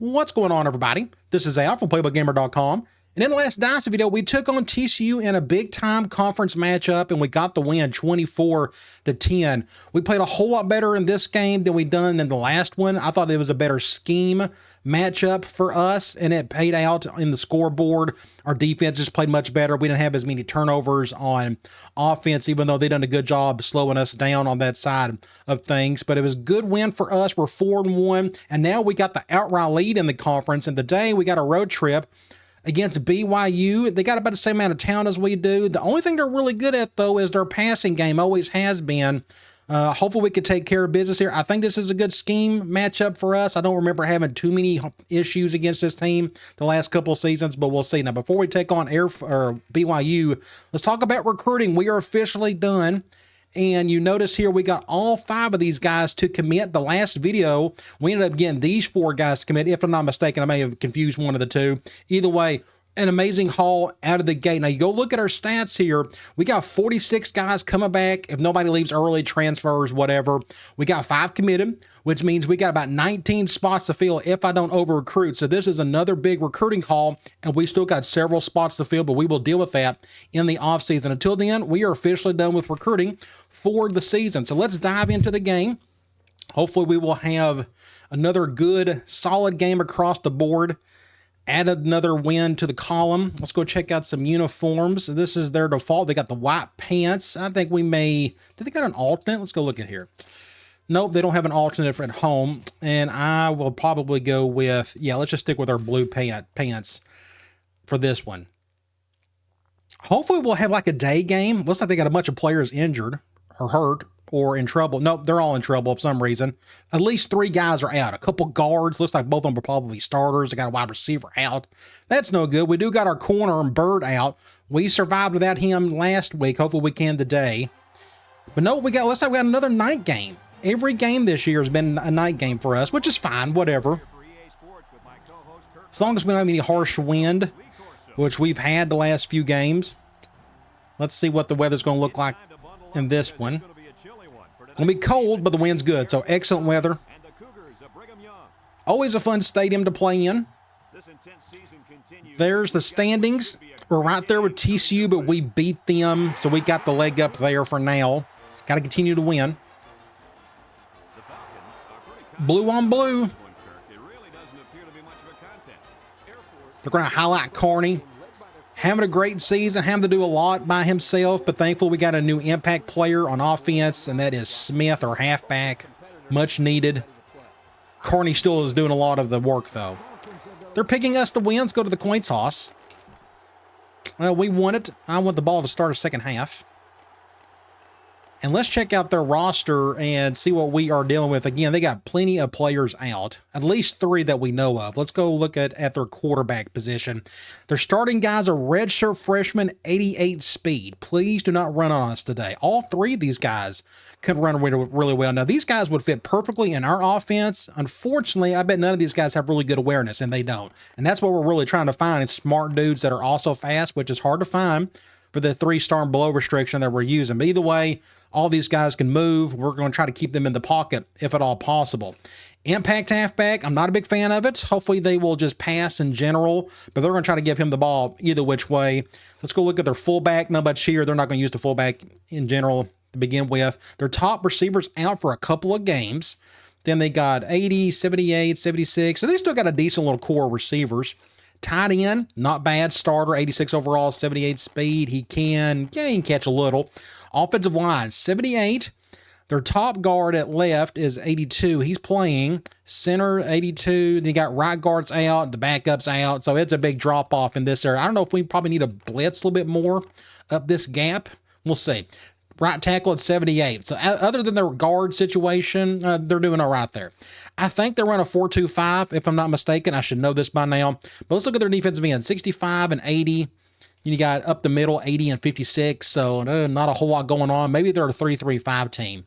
What's going on, everybody? This is Al from PlaybookGamer.com. And in the last Dynasty video, we took on TCU in a big-time conference matchup, and we got the win 24-10. We played a whole lot better in this game than we done in the last one. I thought it was a better scheme matchup for us, and it paid out in the scoreboard. Our defense just played much better. We didn't have as many turnovers on offense, even though they done a good job slowing us down on that side of things. But it was a good win for us. We're 4-1, and now we got the outright lead in the conference. And today we got a road trip against BYU. They got about the same amount of talent as we do. The only thing they're really good at, though, is their passing game. Always has been. Hopefully we could take care of business here. I think this is a good scheme matchup for us. I don't remember having too many issues against this team the last couple of seasons, but we'll see. Now, before we take on BYU, let's talk about recruiting. We are officially done. And you notice here we got all 5 of these guys to commit. The last video, we ended up getting these 4 guys to commit. If I'm not mistaken, I may have confused one of the two. Either way, an amazing haul out of the gate. Now, you go look at our stats here. We got 46 guys coming back. If nobody leaves early, transfers, whatever. We got 5 committed, which means we got about 19 spots to fill if I don't over-recruit. So this is another big recruiting haul, and we still got several spots to fill, but we will deal with that in the offseason. Until then, we are officially done with recruiting for the season. So let's dive into the game. Hopefully, we will have another good, solid game across the board. Added another win to the column. Let's go check out some uniforms. This is their default. They got the white pants. I think we may... Did they got an alternate? Let's go look at here. Nope, they don't have an alternate for at home. And I will probably go with... Yeah, let's just stick with our blue pants for this one. Hopefully we'll have like a day game. Looks like they got a bunch of players injured or hurt or in trouble. Nope, they're all in trouble for some reason. At least 3 guys are out. A couple guards. Looks like both of them are probably starters. They got a wide receiver out. That's no good. We do got our corner and Bird out. We survived without him last week. Hopefully we can today. But no, looks like we got another night game. Every game this year has been a night game for us, which is fine, whatever. As long as we don't have any harsh wind, which we've had the last few games. Let's see what the weather's going to look like in this one. It's going to be cold, but the wind's good, so excellent weather. Always a fun stadium to play in. There's the standings. We're right there with TCU, but we beat them, so we got the leg up there for now. Got to continue to win. Blue on blue. They're going to highlight Carney. Having a great season, having to do a lot by himself, but thankfully we got a new impact player on offense, and that is Smith, our halfback. Much needed. Carney still is doing a lot of the work, though. They're picking us to win. Let's go to the coin toss. Well, we won it. I want the ball to start a second half. And let's check out their roster and see what we are dealing with. Again, they got plenty of players out, at least 3 that we know of. Let's go look at their quarterback position. Their starting guys are redshirt freshman, 88 speed. Please do not run on us today. All 3 of these guys could run really well. Now, these guys would fit perfectly in our offense. Unfortunately, I bet none of these guys have really good awareness, and they don't. And that's what we're really trying to find, is smart dudes that are also fast, which is hard to find for the 3-star and below restriction that we're using. But either way, all these guys can move. We're going to try to keep them in the pocket if at all possible. Impact halfback, I'm not a big fan of it. Hopefully they will just pass in general, but they're going to try to give him the ball either which way. Let's go look at their fullback. Not much here. They're not going to use the fullback in general to begin with. Their top receivers out for a couple of games. Then they got 80, 78, 76. So they still got a decent little core of receivers. Tight end, not bad. Starter, 86 overall, 78 speed. He can catch a little. Offensive line, 78. Their top guard at left is 82. He's playing. Center, 82. Then you got right guards out. The backup's out. So it's a big drop-off in this area. I don't know if we probably need to blitz a little bit more up this gap. We'll see. Right tackle at 78. So other than their guard situation, they're doing all right there. I think they run a 4-2-5, if I'm not mistaken. I should know this by now. But let's look at their defensive end, 65 and 80. You got up the middle, 80 and 56. So not a whole lot going on. Maybe they're a 3-3-5 team.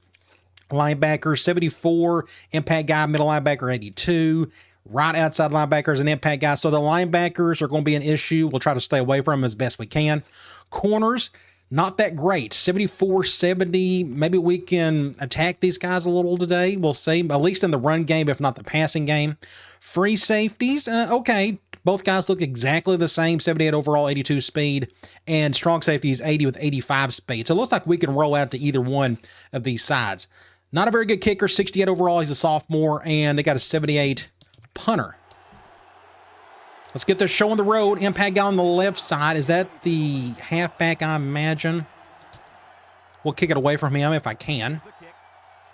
Linebacker, 74. Impact guy, middle linebacker, 82. Right outside linebacker is an impact guy. So the linebackers are going to be an issue. We'll try to stay away from them as best we can. Corners, Not that great. 74-70. Maybe we can attack these guys a little today. We'll see. At least in the run game, if not the passing game. Free safeties. Okay. Both guys look exactly the same. 78 overall, 82 speed. And strong safety is 80 with 85 speed. So it looks like we can roll out to either one of these sides. Not a very good kicker. 68 overall. He's a sophomore. And they got a 78 punter. Let's get this show on the road. Impact guy on the left side. Is that the halfback, I imagine? We'll kick it away from him if I can.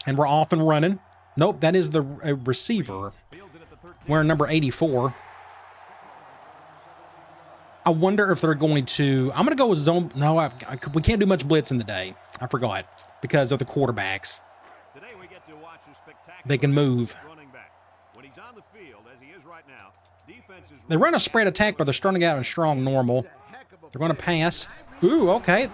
And we're off and running. Nope, that is the receiver. Wearing number 84. I wonder if they're going to... I'm going to go with zone... No, we can't do much blitz in the day. I forgot. Because of the quarterbacks. They can move. They run a spread attack, but they're starting out in strong normal. They're going to pass. Ooh, okay.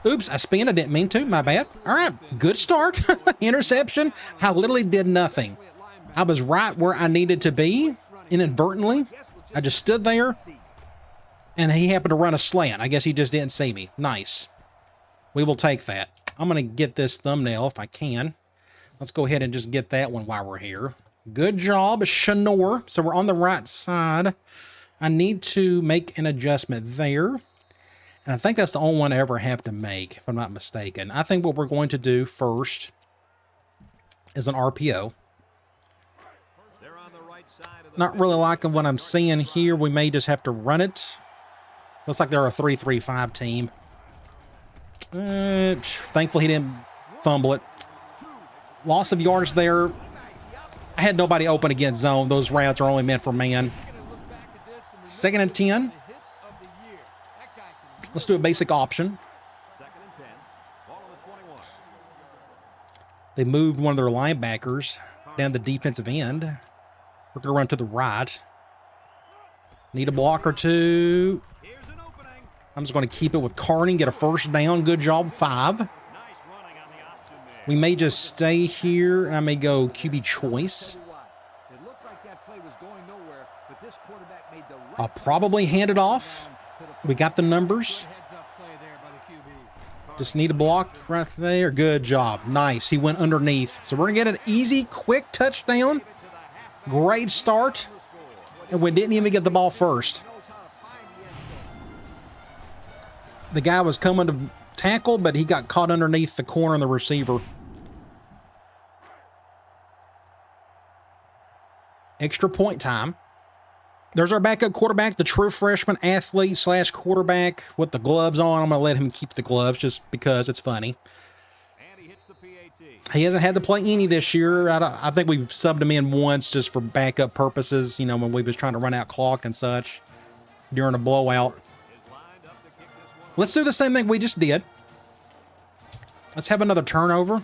Oops, I spun. I didn't mean to. My bad. All right, good start. Interception. I literally did nothing. I was right where I needed to be inadvertently. I just stood there, and he happened to run a slant. I guess he just didn't see me. Nice. We will take that. I'm going to get this thumbnail if I can. Let's go ahead and just get that one while we're here. Good job, Shanor. So we're on the right side. I need to make an adjustment there. And I think that's the only one I ever have to make, if I'm not mistaken. I think what we're going to do first is an RPO. Not really liking what I'm seeing here. We may just have to run it. Looks like they're a 3-3-5 team. Thankfully, he didn't fumble it. Loss of yards there. I had nobody open against zone. Those routes are only meant for man. 2nd and 10. Let's do a basic option. They moved one of their linebackers down the defensive end. We're going to run to the right. Need a block or two. I'm just going to keep it with Carney, get a first down. Good job, 5. We may just stay here. I may go QB choice. I'll probably hand it off. We got the numbers. Just need a block right there. Good job. Nice. He went underneath. So we're going to get an easy, quick touchdown. Great start. And we didn't even get the ball first. The guy was coming to tackle, but he got caught underneath the corner of the receiver. Extra point time. There's our backup quarterback, the true freshman athlete / quarterback with the gloves on. I'm going to let him keep the gloves just because it's funny. He hasn't had to play any this year. I think we subbed him in once just for backup purposes, you know, when we was trying to run out clock and such during a blowout. Let's do the same thing we just did. Let's have another turnover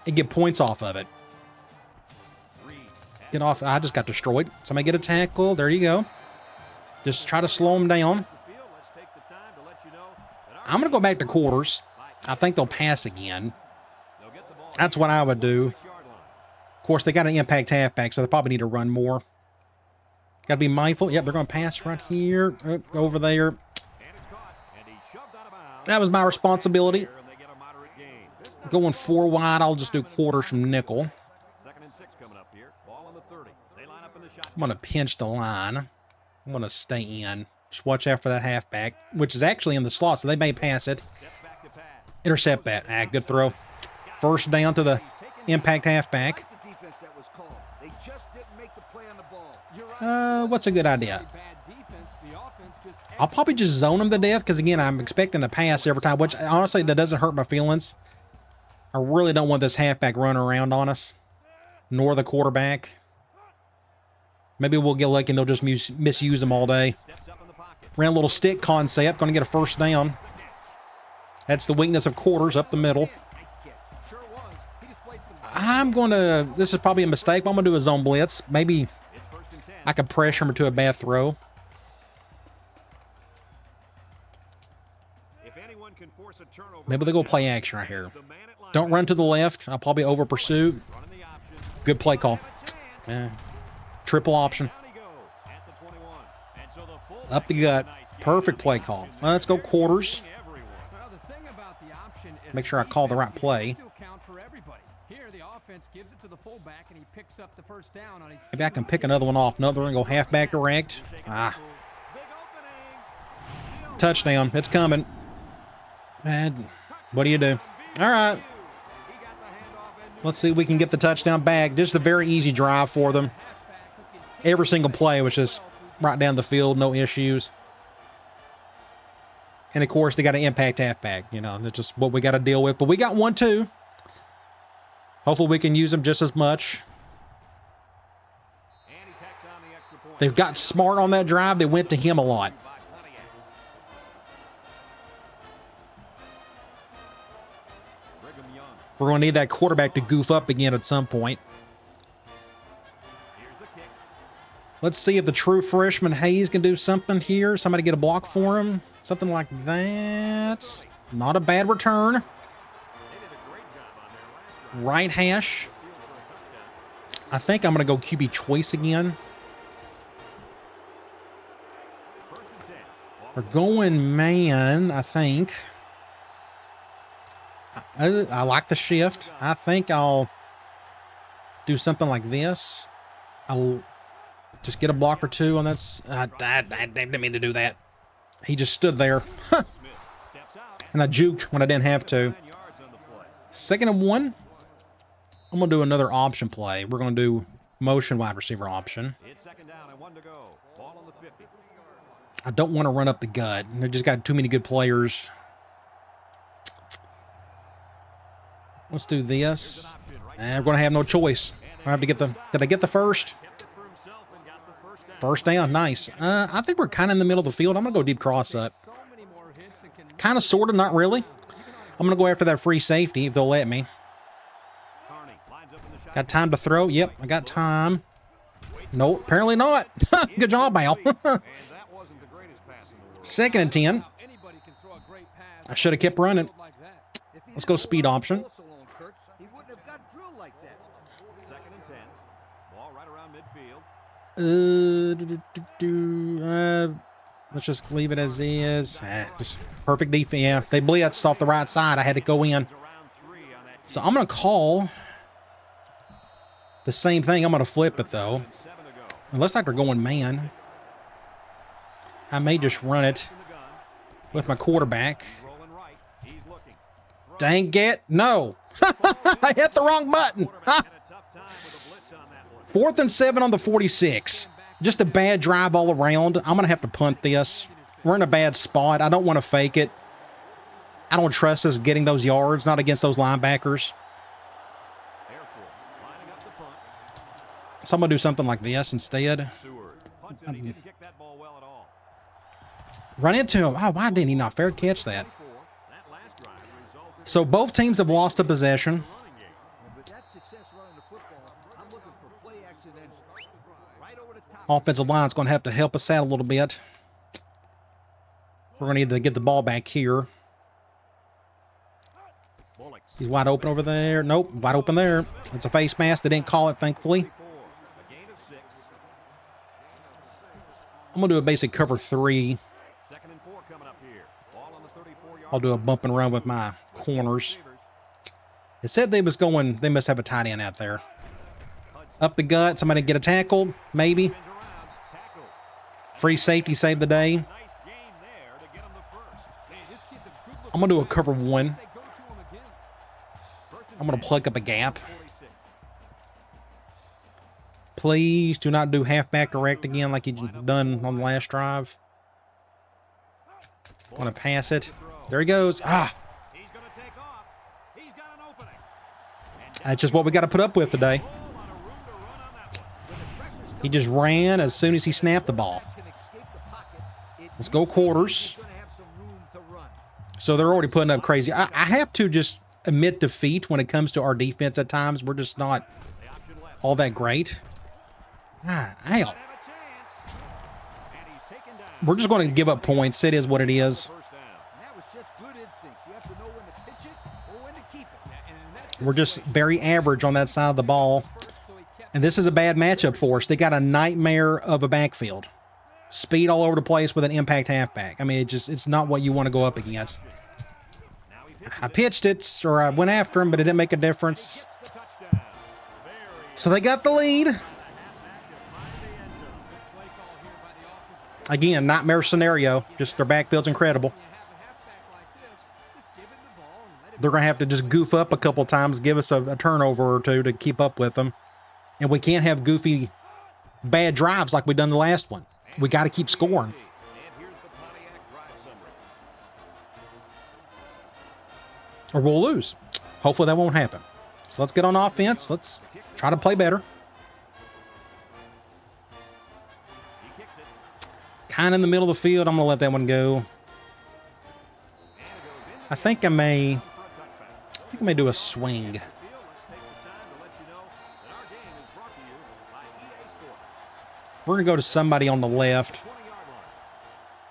and get points off of it. Get off. I just got destroyed. Somebody get a tackle. There you go. Just try to slow them down. I'm going to go back to quarters. I think they'll pass again. That's what I would do. Of course, they got an impact halfback, so they probably need to run more. Got to be mindful. Yep, they're going to pass right here. Over there. That was my responsibility. Going 4 wide, I'll just do quarters from nickel. I'm going to pinch the line. I'm going to stay in. Just watch out for that halfback, which is actually in the slot, so they may pass it. Intercept that. Good throw. First down to the impact halfback. What's a good idea? I'll probably just zone him to death because, again, I'm expecting a pass every time, which, honestly, that doesn't hurt my feelings. I really don't want this halfback running around on us, nor the quarterback. Maybe we'll get lucky and they'll just misuse them all day. Ran a little stick concept. Going to get a first down. That's the weakness of quarters, up the middle. I'm going to... This is probably a mistake, but I'm going to do a zone blitz. Maybe I could pressure him to a bad throw. Maybe they'll go play action right here. Don't run to the left. I'll probably over pursue. Good play call. Triple option. Up the gut. Perfect play call. Let's go quarters. Make sure I call the right play. Maybe I can pick another one off. Another one, go halfback direct. Touchdown. It's coming. And what do you do? All right. Let's see if we can get the touchdown back. Just a very easy drive for them. Every single play was just right down the field, no issues. And, of course, they got an impact halfback. You know, that's just what we got to deal with. But we got one, too. Hopefully we can use them just as much. They've got smart on that drive. They went to him a lot. We're going to need that quarterback to goof up again at some point. Let's see if the true freshman Hayes can do something here. Somebody get a block for him. Something like that. Not a bad return. Right hash. I think I'm going to go QB choice again. We're going man, I think. I like the shift. I think I'll do something like this. I'll just get a block or two on that. I didn't mean to do that. He just stood there. And I juked when I didn't have to. 2nd and 1. I'm going to do another option play. We're going to do motion wide receiver option. I don't want to run up the gut. They just got too many good players. Let's do this. And we're going to have no choice. I have to get the... Did I get the first? First down. Nice. I think we're kind of in the middle of the field. I'm going to go deep cross up. Kind of, sort of, not really. I'm going to go after that free safety if they'll let me. Got time to throw? Yep, I got time. No, apparently not. Good job, Al. 2nd and 10. I should have kept running. Let's go speed option. Let's just leave it as is. Just perfect defense. Yeah, they blitzed off the right side. I had to go in. So I'm going to call the same thing. I'm going to flip it, though. It looks like they're going man. I may just run it with my quarterback. Dang it. No. I hit the wrong button. 4th and 7 on the 46. Just a bad drive all around. I'm going to have to punt this. We're in a bad spot. I don't want to fake it. I don't trust us getting those yards, not against those linebackers. So I'm going to do something like this instead. Run into him. Oh, why didn't he not fair catch that? So both teams have lost a possession. Offensive line's going to have to help us out a little bit. We're going to need to get the ball back here. He's wide open over there. Nope, wide open there. It's a face mask. They didn't call it, thankfully. I'm going to do a basic cover 3. I'll do a bump and run with my corners. It said they must have a tight end out there. Up the gut, somebody get a tackle, maybe. Free safety saved the day. I'm going to do a cover 1. I'm going to plug up a gap. Please do not do halfback direct again like you done on the last drive. I'm going to pass it. There he goes. That's just what we got to put up with today. He just ran as soon as he snapped the ball. Let's go quarters. So they're already putting up crazy. I have to just admit defeat when it comes to our defense at times. We're just not all that great. Ow. We're just going to give up points. It is what it is. We're just very average on that side of the ball. And this is a bad matchup for us. They got a nightmare of a backfield. speed all over the place with an impact halfback. I mean, it's not what you want to go up against. I pitched it, or I went after him, but it didn't make a difference. So they got the lead. Again, nightmare scenario. Just their backfield's incredible. They're going to have to just goof up a couple times, give us a turnover or two to keep up with them. And we can't have goofy, bad drives like we done the last one. We got to keep scoring. Or we'll lose. Hopefully that won't happen. So let's get on offense. Let's try to play better. Kind of in the middle of the field. I'm going to let that one go. I think I may do a swing. We're going to go to somebody on the left.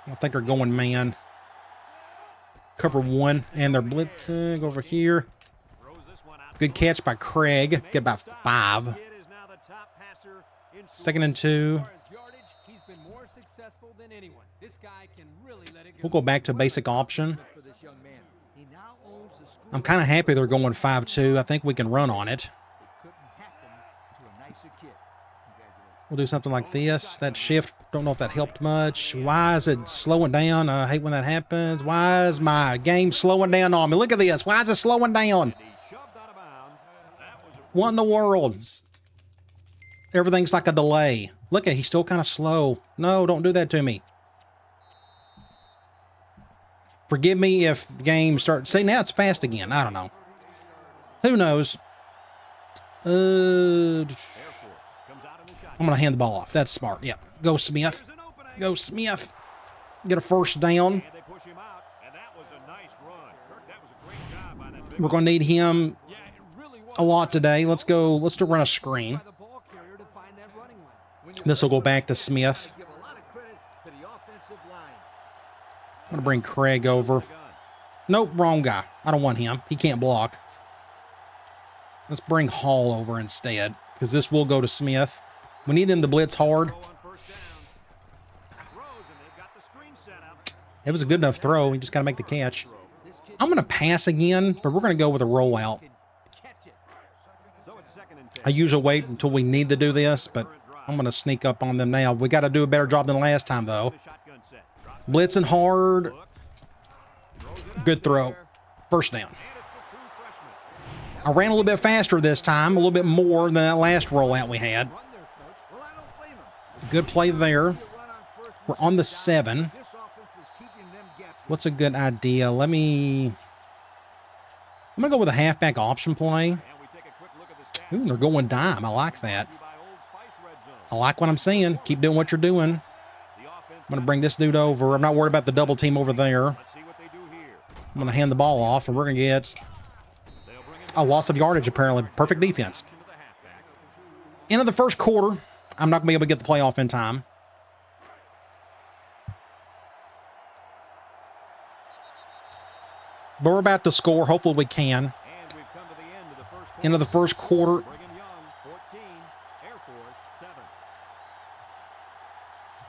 I think they're going man. Cover one, and they're blitzing. Go over here. Good catch by Craig. Get about 5. 2nd and 2. We'll go back to basic option. I'm kind of happy they're going 5-2. I think we can run on it. We'll do something like this. That shift, don't know if that helped much. Why is it slowing down? I hate when that happens. Why is my game slowing down on me? Look at this. Why is it slowing down? What in the world? Everything's like a delay. Look at, he's still kind of slow. No, don't do that to me. Forgive me if the game starts. See, now it's fast again. I don't know. Who knows? I'm going to hand the ball off. That's smart. Yeah. Go Smith. Go Smith. Get a first down. We're going to need him a lot today. Let's go. Let's run a screen. This will go back to Smith. I'm going to bring Craig over. Nope, wrong guy. I don't want him. He can't block. Let's bring Hall over instead, because this will go to Smith. We need them to blitz hard. It was a good enough throw. We just got to make the catch. I'm going to pass again, but we're going to go with a rollout. I usually wait until we need to do this, but I'm going to sneak up on them now. We got to do a better job than last time, though. Blitzing hard. Good throw. First down. I ran a little bit faster this time, a little bit more than that last rollout we had. Good play there. We're on the 7. What's a good idea? I'm going to go with a halfback option play. Ooh, they're going dime. I like that. I like what I'm seeing. Keep doing what you're doing. I'm going to bring this dude over. I'm not worried about the double team over there. I'm going to hand the ball off, and we're going to get a loss of yardage, apparently. Perfect defense. End of the first quarter. I'm not going to be able to get the playoff in time. But we're about to score. Hopefully we can. End of the first quarter.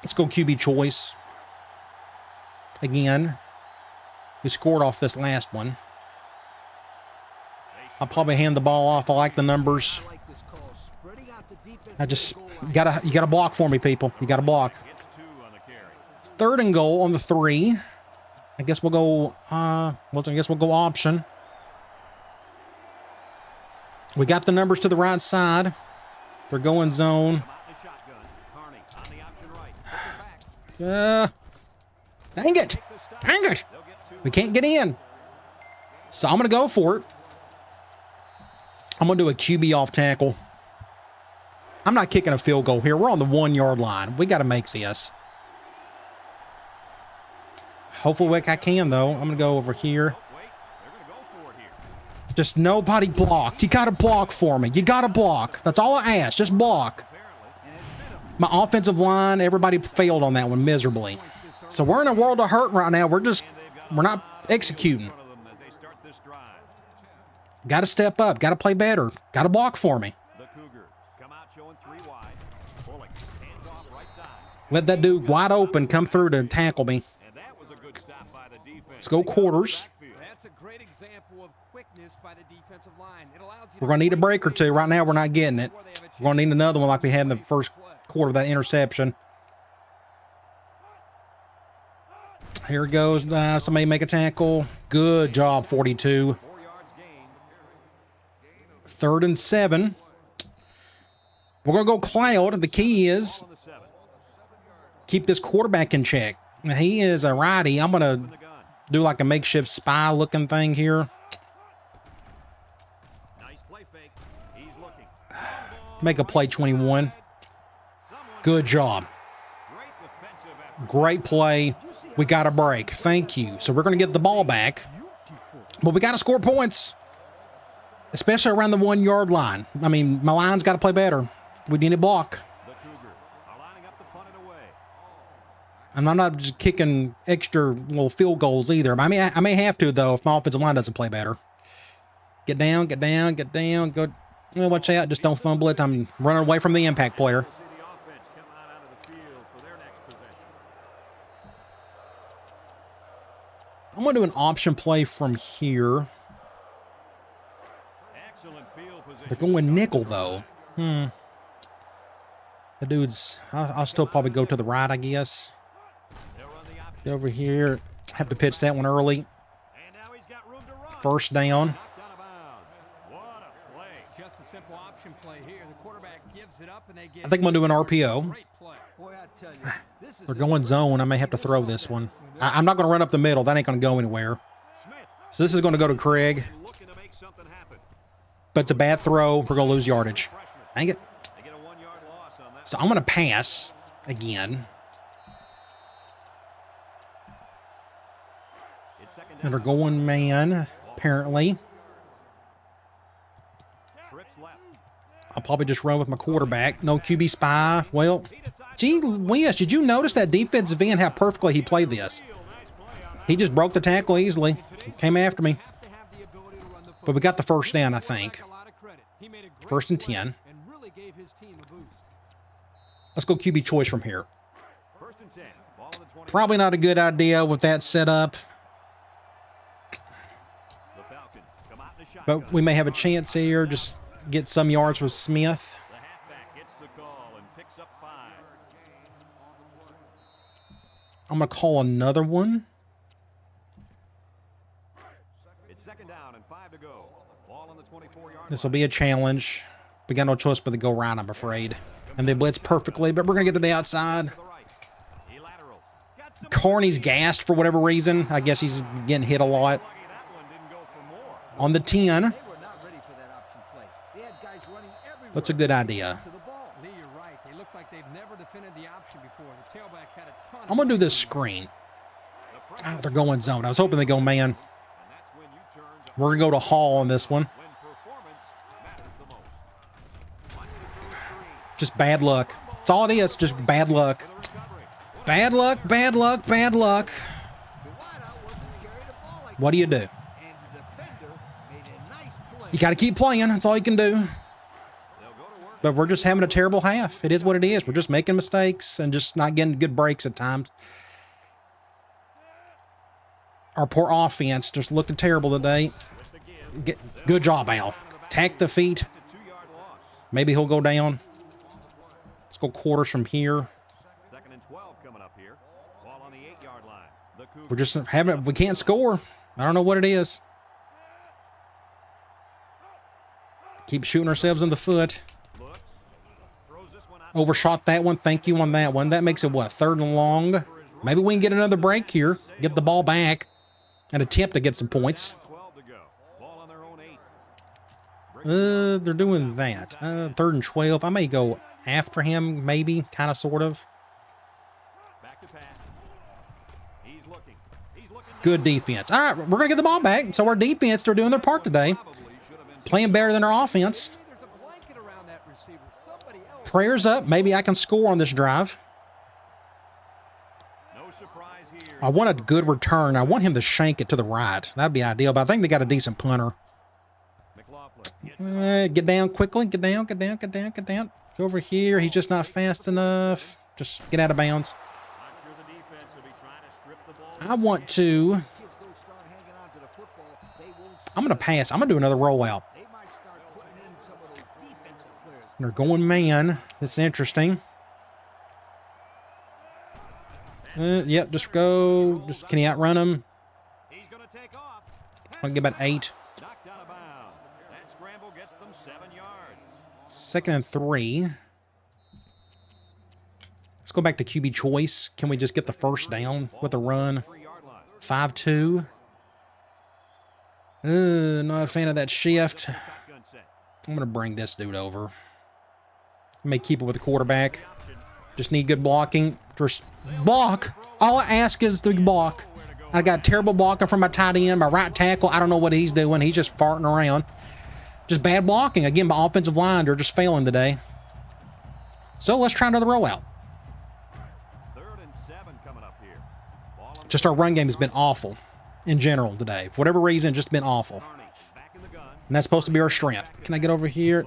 Let's go QB choice. Again. We scored off this last one. I'll probably hand the ball off. I like the numbers. I just you gotta block for me, people. You gotta block. It's 3rd and goal on the 3. I guess we'll go option. We got the numbers to the right side. They're going zone. Dang it. Dang it. We can't get in. So I'm going to go for it. I'm going to do a QB off tackle. I'm not kicking a field goal here. We're on the 1-yard line. We got to make this. Hopefully I can, though. I'm going to go over here. Just nobody blocked. You got to block for me. You got to block. That's all I ask. Just block. My offensive line, everybody failed on that one miserably. So we're in a world of hurt right now. We're not executing. Got to step up. Got to play better. Got to block for me. Let that dude wide open come through to tackle me. Let's go quarters. That's a great example of quickness by the defensive line. It allows you We're going to need a break or two. Right now, we're not getting it. We're going to need another one like we had in the first quarter of that interception. Here goes. Somebody make a tackle. Good job, 42. 3rd and 7. We're going to go cloud. The key is keep this quarterback in check. Now, he is a righty. I'm going to do like a makeshift spy looking thing here. Make a play, 21. Good job. Great play. We got a break. Thank you. So we're going to get the ball back. But we got to score points, especially around the 1 yard line. I mean, my line's got to play better. We need a block. And I'm not just kicking extra little field goals either. I may have to, though, if my offensive line doesn't play better. Get down, get down, get down. Go. Watch out. Just don't fumble it. I'm running away from the impact player. I'm going to do an option play from here. They're going nickel, though. The dude's... I'll still probably go to the right, I guess. Get over here. Have to pitch that one early. 1st down. Just a simple option play here. The quarterback gives it up and they get I think I'm going to do an RPO. They're going zone. I may have to throw this one. I'm not going to run up the middle. That ain't going to go anywhere. So this is going to go to Craig. But it's a bad throw. We're going to lose yardage. Dang it. So I'm going to pass again. And they're going man, apparently. I'll probably just run with my quarterback. No QB spy. Well, gee whiz, did you notice that defensive end, how perfectly he played this? He just broke the tackle easily. Came after me. But we got the 1st down, I think. 1st and 10. Let's go QB choice from here. Probably not a good idea with that set up. But we may have a chance here. Just get some yards with Smith. I'm going to call another one. This will be a challenge. We got no choice but to go right, I'm afraid. And they blitz perfectly, but we're going to get to the outside. Carney's gassed for whatever reason. I guess he's getting hit a lot. On the 10. That's a good idea. I'm going to do this screen. Oh, they're going zone. I was hoping they go man. We're going to go to Hall on this one. Just bad luck. That's all it is. Just bad luck. Bad luck, bad luck, bad luck. What do you do? You got to keep playing. That's all you can do. But we're just having a terrible half. It is what it is. We're just making mistakes and just not getting good breaks at times. Our poor offense just looking terrible today. Good job, Al. Tack the feet. Maybe he'll go down. Let's go quarters from here. We're just having it. We can't score. I don't know what it is. Keep shooting ourselves in the foot. Overshot that one. Thank you on that one. That makes it, what, 3rd and long? Maybe we can get another break here. Get the ball back and attempt to get some points. They're doing that. 3rd and 12. I may go after him, maybe, kind of, sort of. Good defense. All right, we're going to get the ball back. So our defense, they're doing their part today. Playing better than our offense. Prayers up. Maybe I can score on this drive. I want a good return. I want him to shank it to the right. That'd be ideal, but I think they got a decent punter. Get down quickly. Get down, get down, get down, get down. Go over here. He's just not fast enough. Just get out of bounds. I want to... I'm going to pass. I'm going to do another rollout. They're going man. That's interesting. Yep, just go. Just can he outrun him? I'll get about 8. 2nd and 3. Let's go back to QB choice. Can we just get the first down with a run? 5-2. Not a fan of that shift. I'm going to bring this dude over. May keep it with the quarterback. Just need good blocking. Just block. All I ask is the block. I got terrible blocking from my tight end. My right tackle, I don't know what he's doing. He's just farting around. Just bad blocking. Again, my offensive line, they're just failing today. So let's try another rollout. Just our run game has been awful in general today. For whatever reason, just been awful. And that's supposed to be our strength. Can I get over here?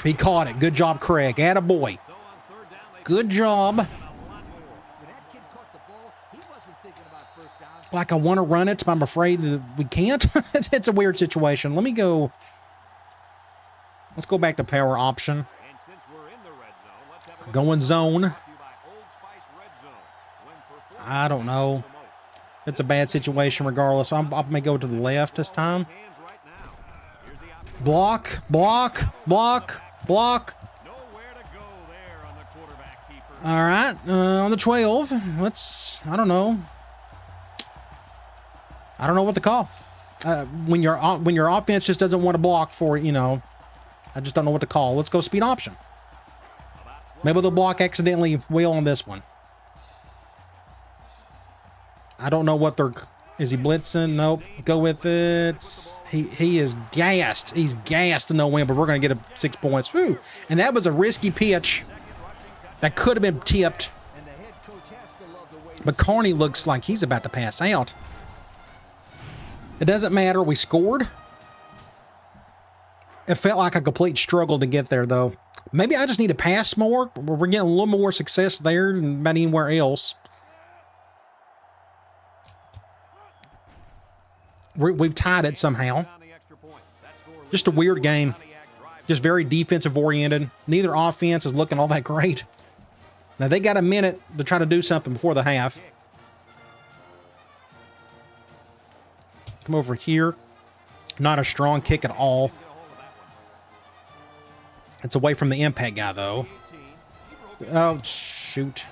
He caught it. Good job, Craig. Attaboy. Good job. Like I want to run it, but I'm afraid that we can't. It's a weird situation. Let me go. Let's go back to power option. Going zone. I don't know. It's a bad situation regardless. I may go to the left this time. Block, block, block, block. All right, on the 12. I don't know what to call. When your offense just doesn't want to block for it, I just don't know what to call. Let's go speed option. Maybe they'll block accidentally wheel on this one. I don't know what they're... Is he blitzing? Nope. Go with it. He is gassed. He's gassed to no win, but we're going to get 6 points. Woo! And that was a risky pitch. That could have been tipped. But Carney looks like he's about to pass out. It doesn't matter. We scored. It felt like a complete struggle to get there, though. Maybe I just need to pass more. We're getting a little more success there than about anywhere else. We've tied it somehow. Just a weird game. Just very defensive oriented. Neither offense is looking all that great. Now they got a minute to try to do something before the half. Come over here. Not a strong kick at all. It's away from the impact guy, though. Oh, shoot.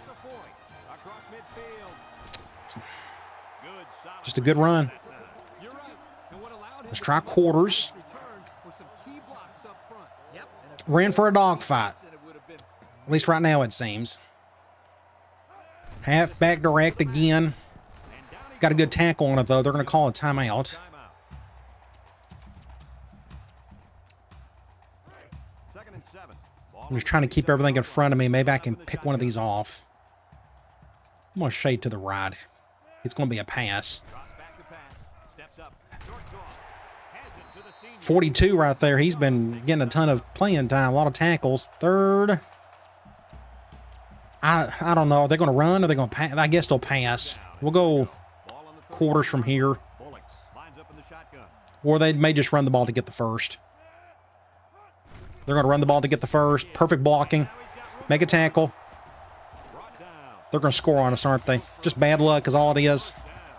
Just a good run. Let's try quarters. Ran for a dogfight. At least right now, it seems. Halfback direct again. Got a good tackle on it, though. They're going to call a timeout. I'm just trying to keep everything in front of me. Maybe I can pick one of these off. I'm going to shade to the right. It's going to be a pass. 42 right there. He's been getting a ton of playing time. A lot of tackles. Third. I don't know. Are they going to run? Or are they going to pass? I guess they'll pass. We'll go quarters from here. Or they may just run the ball to get the first. They're going to run the ball to get the first. Perfect blocking. Make a tackle. They're going to score on us, aren't they? Just bad luck is all it is.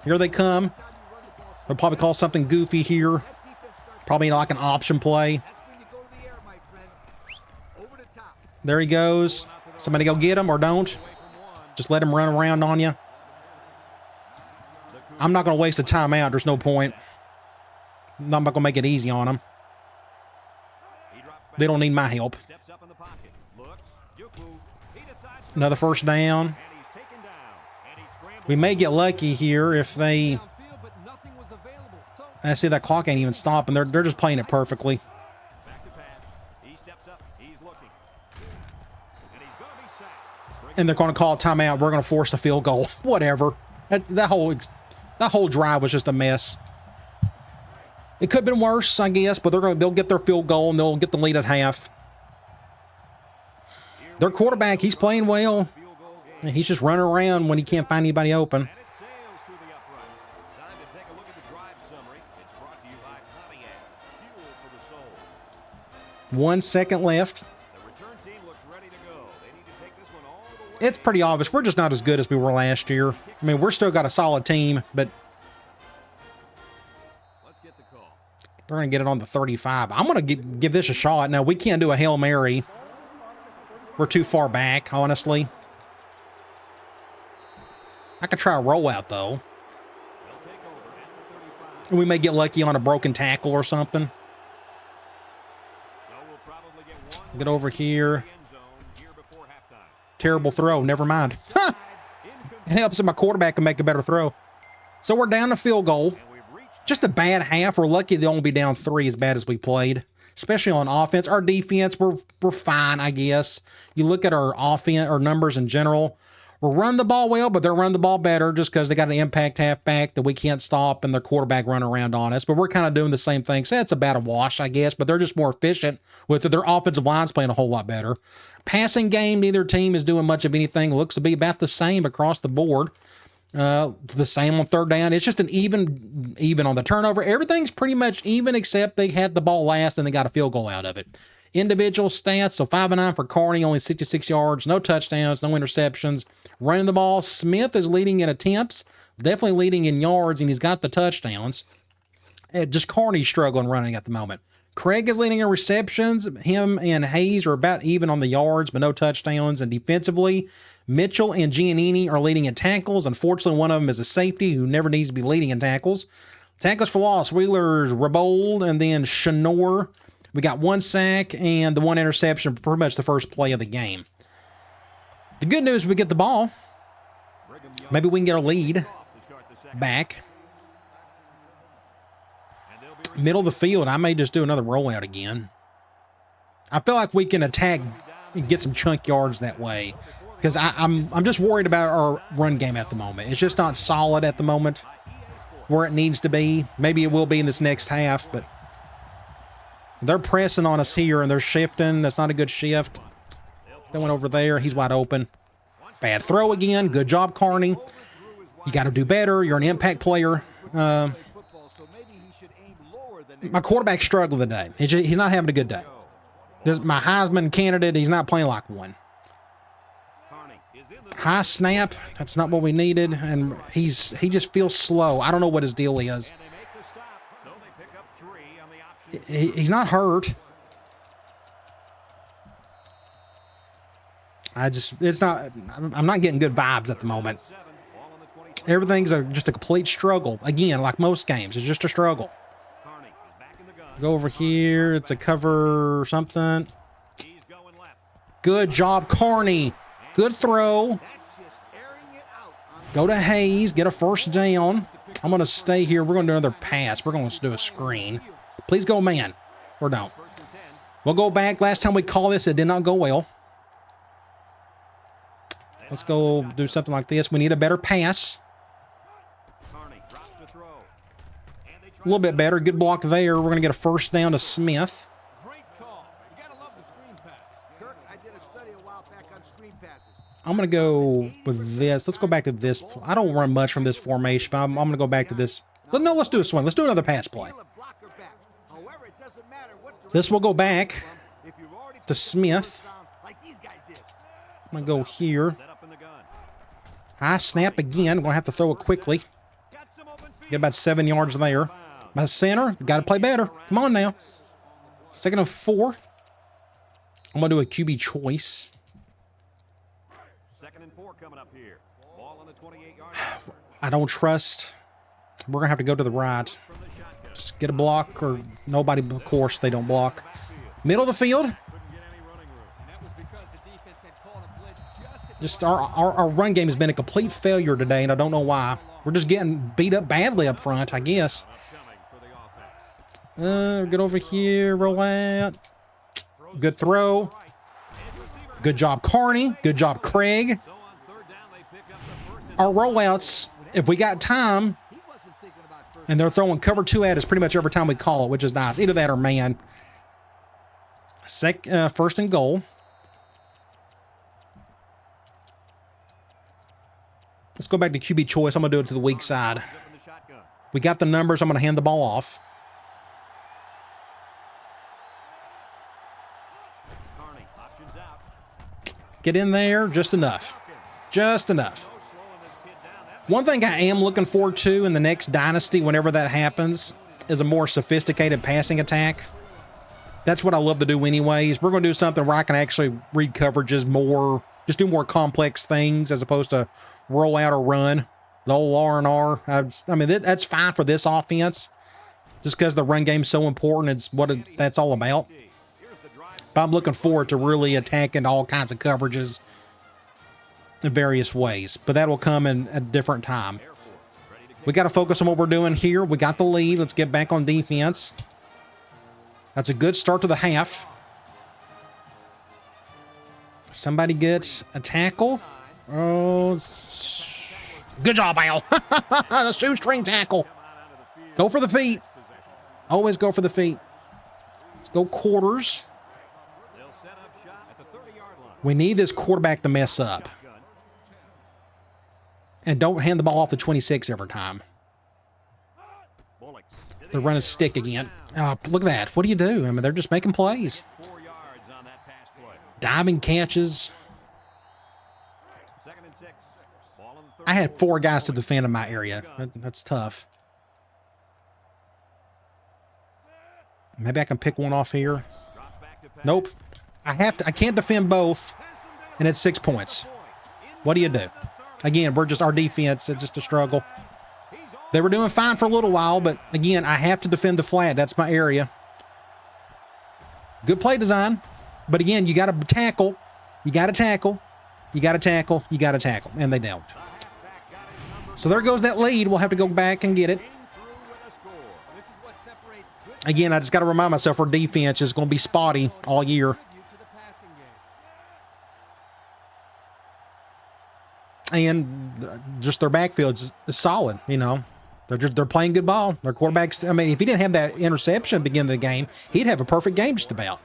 Here they come. They'll probably call something goofy here. Probably like an option play. There he goes. Somebody go get him or don't. Just let him run around on you. I'm not going to waste a timeout. There's no point. I'm not going to make it easy on them. They don't need my help. Another first down. We may get lucky here if they... I see that clock ain't even stopping. They're just playing it perfectly. And they're going to call a timeout. We're going to force the field goal. Whatever. That whole drive was just a mess. It could have been worse, I guess, but they'll get their field goal and they'll get the lead at half. Their quarterback, he's playing well. He's just running around when he can't find anybody open. 1 second left. It's pretty obvious. We're just not as good as we were last year. I mean, we're still got a solid team, but we're going to get it on the 35. I'm going to give this a shot. Now, we can't do a Hail Mary. We're too far back, honestly. I could try a rollout, though. We may get lucky on a broken tackle or something. Get over here. Terrible throw. Never mind. It helps if my quarterback can make a better throw. So we're down to field goal. Just a bad half. We're lucky to only be down 3 as bad as we played, especially on offense. Our defense, we're fine, I guess. You look at our offense, our numbers in general. We're running the ball well, but they're running the ball better just because they got an impact halfback that we can't stop and their quarterback running around on us. But we're kind of doing the same thing. So it's about a wash, I guess, but they're just more efficient with it. Their offensive line's playing a whole lot better. Passing game, neither team is doing much of anything. It looks to be about the same across the board. The same on third down. It's just an even on the turnover. Everything's pretty much even except they had the ball last and they got a field goal out of it. Individual stats, so 5 and 9 for Carney, only 66 yards, no touchdowns, no interceptions. Running the ball, Smith is leading in attempts, definitely leading in yards, and he's got the touchdowns. Just Carney's struggling running at the moment. Craig is leading in receptions. Him and Hayes are about even on the yards, but no touchdowns. And defensively, Mitchell and Giannini are leading in tackles. Unfortunately, one of them is a safety who never needs to be leading in tackles. Tackles for loss, Wheeler's Rabold, and then Shanor. We got 1 sack and the 1 interception for pretty much the first play of the game. The good news, we get the ball. Maybe we can get a lead back. Middle of the field, I may just do another rollout again. I feel like we can attack and get some chunk yards that way. Because I'm just worried about our run game at the moment. It's just not solid at the moment where it needs to be. Maybe it will be in this next half, but they're pressing on us here and they're shifting. That's not a good shift. They went over there. He's wide open. Bad throw again. Good job, Carney. You got to do better. You're an impact player. My quarterback struggled today. He's not having a good day. My Heisman candidate, he's not playing like one. High snap. That's not what we needed. And he just feels slow. I don't know what his deal is. He's not hurt. I'm not getting good vibes at the moment. Everything's just a complete struggle. Again, like most games, it's just a struggle. Go over here. It's a cover or something. Good job, Carney. Good throw. Go to Hayes. Get a first down. I'm going to stay here. We're going to do another pass. We're going to do a screen. Please go man. Or don't. We'll go back. Last time we called this, it did not go well. Let's go do something like this. We need a better pass. A little bit better. Good block there. We're going to get a first down to Smith. I'm going to go with this. Let's go back to this. I don't run much from this formation, but I'm going to go back to this. No, let's do a swing. Let's do another pass play. This will go back to Smith. I'm going to go here. High snap again. I'm going to have to throw it quickly. Get about 7 yards there. My center, got to play better. Come on now. 2nd and 4. I'm going to do a QB choice. 2nd and 4 coming up here. Ball on the 28-yard line. I don't trust. We're going to have to go to the right. Just get a block or nobody, of course, they don't block. Middle of the field. Just our run game has been a complete failure today, and I don't know why. We're just getting beat up badly up front, I guess. Get over here, roll out. Good throw. Good job, Carney. Good job, Craig. Our rollouts, if we got time, and they're throwing cover 2 at us pretty much every time we call it, which is nice. Either that or man. First and goal. Let's go back to QB choice. I'm going to do it to the weak side. We got the numbers. I'm going to hand the ball off. Get in there. Just enough. Just enough. One thing I am looking forward to in the next Dynasty, whenever that happens, is a more sophisticated passing attack. That's what I love to do anyways. We're going to do something where I can actually read coverages more, just do more complex things as opposed to roll out or run. The old R&R. I mean, that's fine for this offense just because the run game's so important. It's what that's all about. But I'm looking forward to really attacking all kinds of coverages in various ways. But that will come in a different time. We got to focus on what we're doing here. We got the lead. Let's get back on defense. That's a good start to the half. Somebody gets a tackle. Oh, good job, Al. The shoestring tackle. Go for the feet. Always go for the feet. Let's go quarters. We need this quarterback to mess up. And don't hand the ball off the 26 every time. They're running stick again. Oh, look at that. What do you do? I mean, they're just making plays. Diving catches. I had 4 guys to defend in my area. That's tough. Maybe I can pick one off here. Nope. I can't defend both, and it's 6 points. What do you do? Again, our defense, it's just a struggle. They were doing fine for a little while, but again, I have to defend the flat. That's my area. Good play design. But again, you got to tackle. You got to tackle. You got to tackle. You got to tackle. And they don't. So there goes that lead. We'll have to go back and get it. Again, I just got to remind myself our defense is going to be spotty all year. And just their backfield is solid, you know. They're playing good ball. Their quarterbacks, I mean, if he didn't have that interception at the beginning of the game, he'd have a perfect game just about.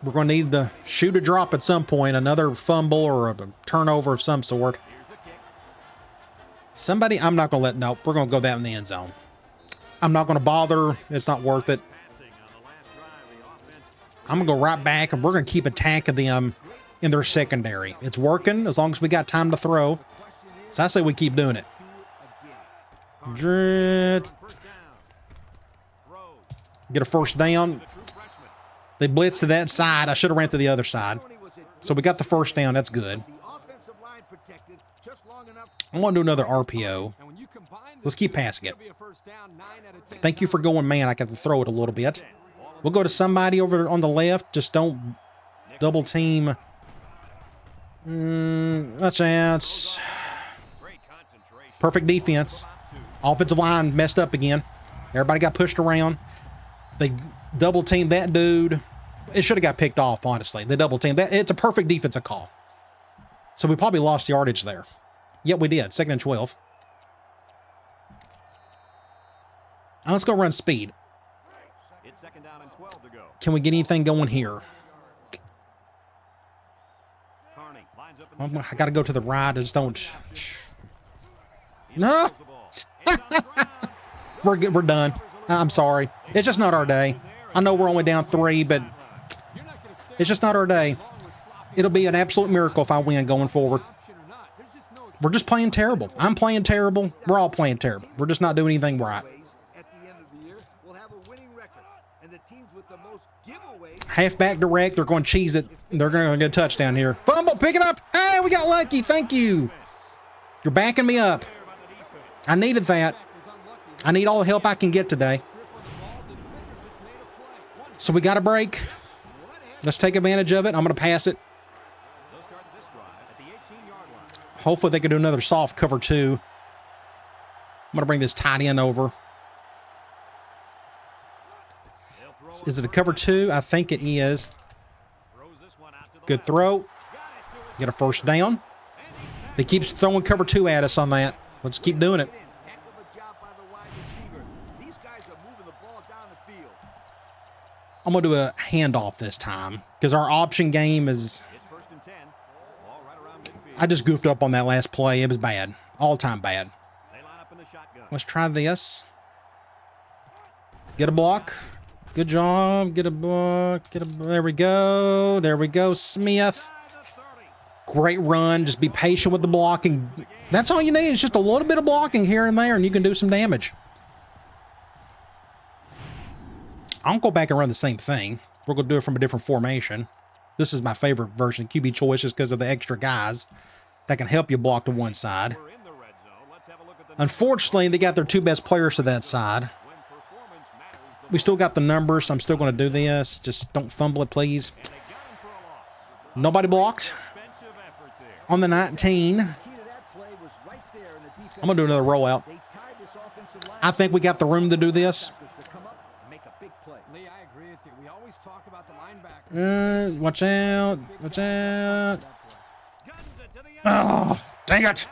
We're going to need the shoot or drop at some point, another fumble or a turnover of some sort. Somebody, I'm not going to let, nope, we're going to go that in the end zone. I'm not going to bother. It's not worth it. I'm going to go right back, and we're going to keep attacking them in their secondary. It's working as long as we got time to throw. So I say we keep doing it. Get a first down. They blitz to that side. I should have ran to the other side. So we got the first down. That's good. I want to do another RPO. Let's keep passing it. Thank you for going, man. I got to throw it a little bit. We'll go to somebody over on the left. Just don't double team. That's perfect defense. Offensive line messed up again. Everybody got pushed around. They double teamed that dude. It should have got picked off, honestly. They double teamed that. It's a perfect defensive call. So we probably lost yardage there. Yep, we did. 2nd and 12. Now let's go run speed. Can we get anything going here? I got to go to the right. I just don't. No. We're done. I'm sorry. It's just not our day. I know we're only down 3, but it's just not our day. It'll be an absolute miracle if I win going forward. We're just playing terrible. I'm playing terrible. We're all playing terrible. We're just not doing anything right. Halfback direct. They're going to cheese it. They're going to get a touchdown here. Fumble. Pick it up. Hey, we got lucky. Thank you. You're backing me up. I needed that. I need all the help I can get today. So we got a break. Let's take advantage of it. I'm going to pass it. Hopefully they can do another soft cover 2. I'm going to bring this tight end over. Is it a cover 2? I think it is. Good throw. Get a first down. They keep throwing cover 2 at us on that. Let's keep doing it. I'm going to do a handoff this time because our option game is... I just goofed up on that last play. It was bad. All-time bad. Let's try this. Get a block. Good job. Get a block. There we go. There we go, Smith. Great run. Just be patient with the blocking. That's all you need. It's just a little bit of blocking here and there, and you can do some damage. I'll go back and run the same thing. We're going to do it from a different formation. This is my favorite version, QB choice, just because of the extra guys that can help you block to one side. Unfortunately, they got their two best players to that side. We still got the numbers, so I'm still going to do this. Just don't fumble it, please. Nobody blocked. On the 19. I'm going to do another rollout. I think we got the room to do this. Watch out. Watch out. Oh, dang it.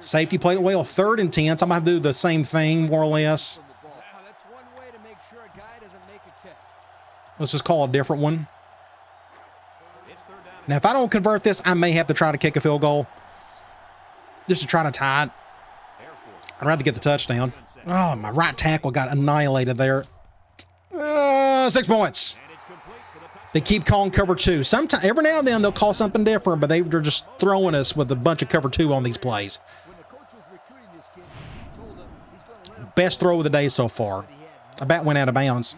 Safety played it well. 3rd and 10. So I'm going to have to do the same thing, more or less. Let's just call a different one. Now, if I don't convert this, I may have to try to kick a field goal. Just to try to tie it. I'd rather get the touchdown. Oh, my right tackle got annihilated there. 6 points. They keep calling cover 2. Sometimes, every now and then, they'll call something different, but they're just throwing us with a bunch of cover 2 on these plays. Best throw of the day so far. I bet went out of bounds.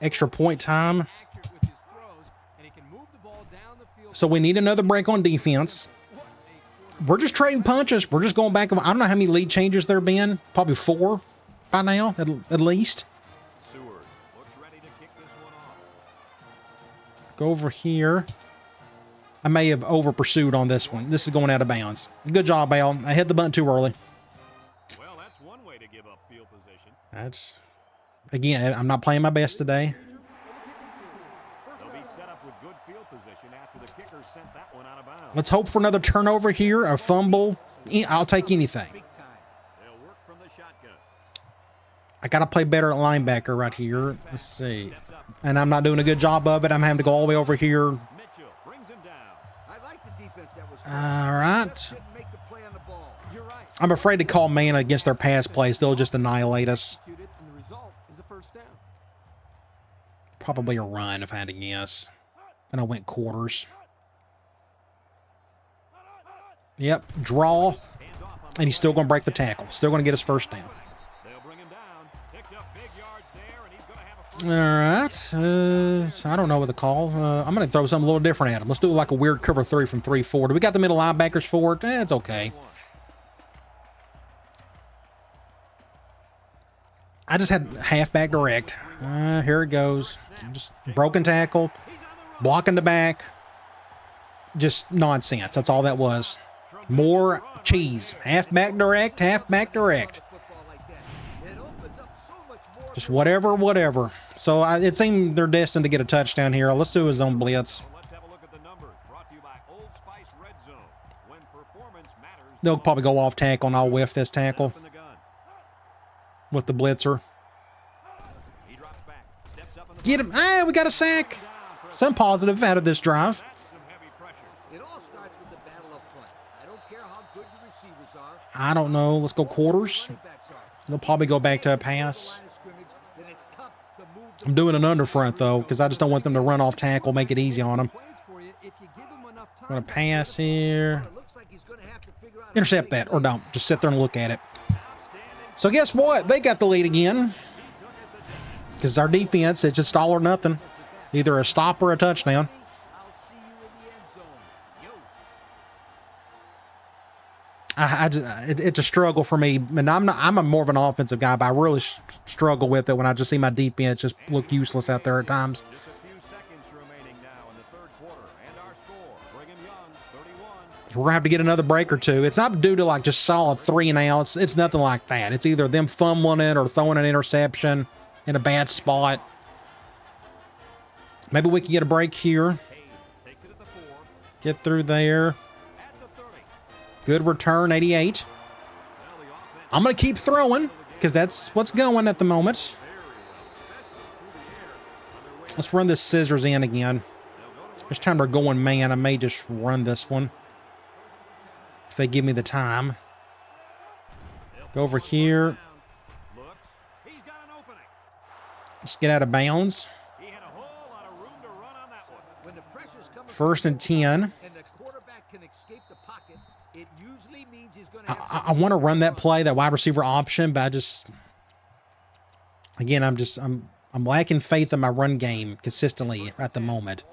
Extra point time. So we need another break on defense. We're just trading punches. We're just going back. I don't know how many lead changes there have been. Probably 4 by now, at least. Go over here. I may have over pursued on this one. This is going out of bounds. Good job, Al. I hit the button too early. Well, that's one way to give up field position. That's, again, I'm not playing my best today. They'll be set up with good field position after the kicker sent that one out of bounds. Let's hope for another turnover here, a fumble. I'll take anything. They'll work from the shotgun. I got to play better at linebacker right here. Let's see. And I'm not doing a good job of it. I'm having to go all the way over here. Mitchell brings him down. I like the defense that was All right. didn't make the play on the ball. You're right. I'm afraid to call man against their pass plays. They'll just annihilate us. And the result is a first down. Probably a run if I had to guess. And I went quarters. Yep, draw. And he's still going to break the tackle. Still going to get his first down. They'll bring him down. Picked up big yards there, and he's going to have a first. All right. I don't know what to call. I'm going to throw something a little different at him. Let's do like a weird cover 3 from 3-4. Do we got the middle linebackers for it? It's okay. I just had halfback direct. Here it goes. Just broken tackle. Blocking the back. Just nonsense. That's all that was. More cheese. Halfback direct, halfback direct. Just whatever. So it seemed they're destined to get a touchdown here. Let's do his own blitz. Let's have a look at the numbers. Brought to you by Old Spice Red Zone. When performance matters, They'll probably go off tackle, and I'll whiff this tackle in the gun. with the blitzer. He drops back. Steps up in the Get him. Ah, we got a sack. Some positive out of this drive. some heavy pressure. It all starts with the battle up front. I don't care how good the receivers are. I don't know. Let's go quarters. Running backs are. They'll probably go back to a pass. Line of scrimmage, then it's tough to move the I'm doing an underfront, though, because I just don't want them to run off tackle, make it easy on them. plays for you if you give him enough time. I'm going to pass here. It looks like he's going to have to figure out Intercept that, or don't. Just sit there and look at it. So guess what? They got the lead again. Because our defense is just all or nothing. Either a stop or a touchdown. I'll see you in the end zone. Yo. It's a struggle for me. And I'm a more of an offensive guy, but I really struggle with it when I just see my defense just look useless out there at times. Just a few seconds remaining now in the third quarter. And our score, Brigham Young, 31. We're going to have to get another break or two. It's not due to like just solid 3 and outs. It's nothing like that. It's either them fumbling it or throwing an interception in a bad spot. Maybe we can get a break here. Hayes takes it at the 4. Get through there. At the 30. Good return, 88. I'm going to keep throwing because that's what's going at the moment. Let's run this scissors in again. This time we're going man. I may just run this one if they give me the time. Go over here. Let's get out of bounds. 1st and 10. I want to run that play, that wide receiver option, but I just, again, I'm lacking faith in my run game consistently at the moment.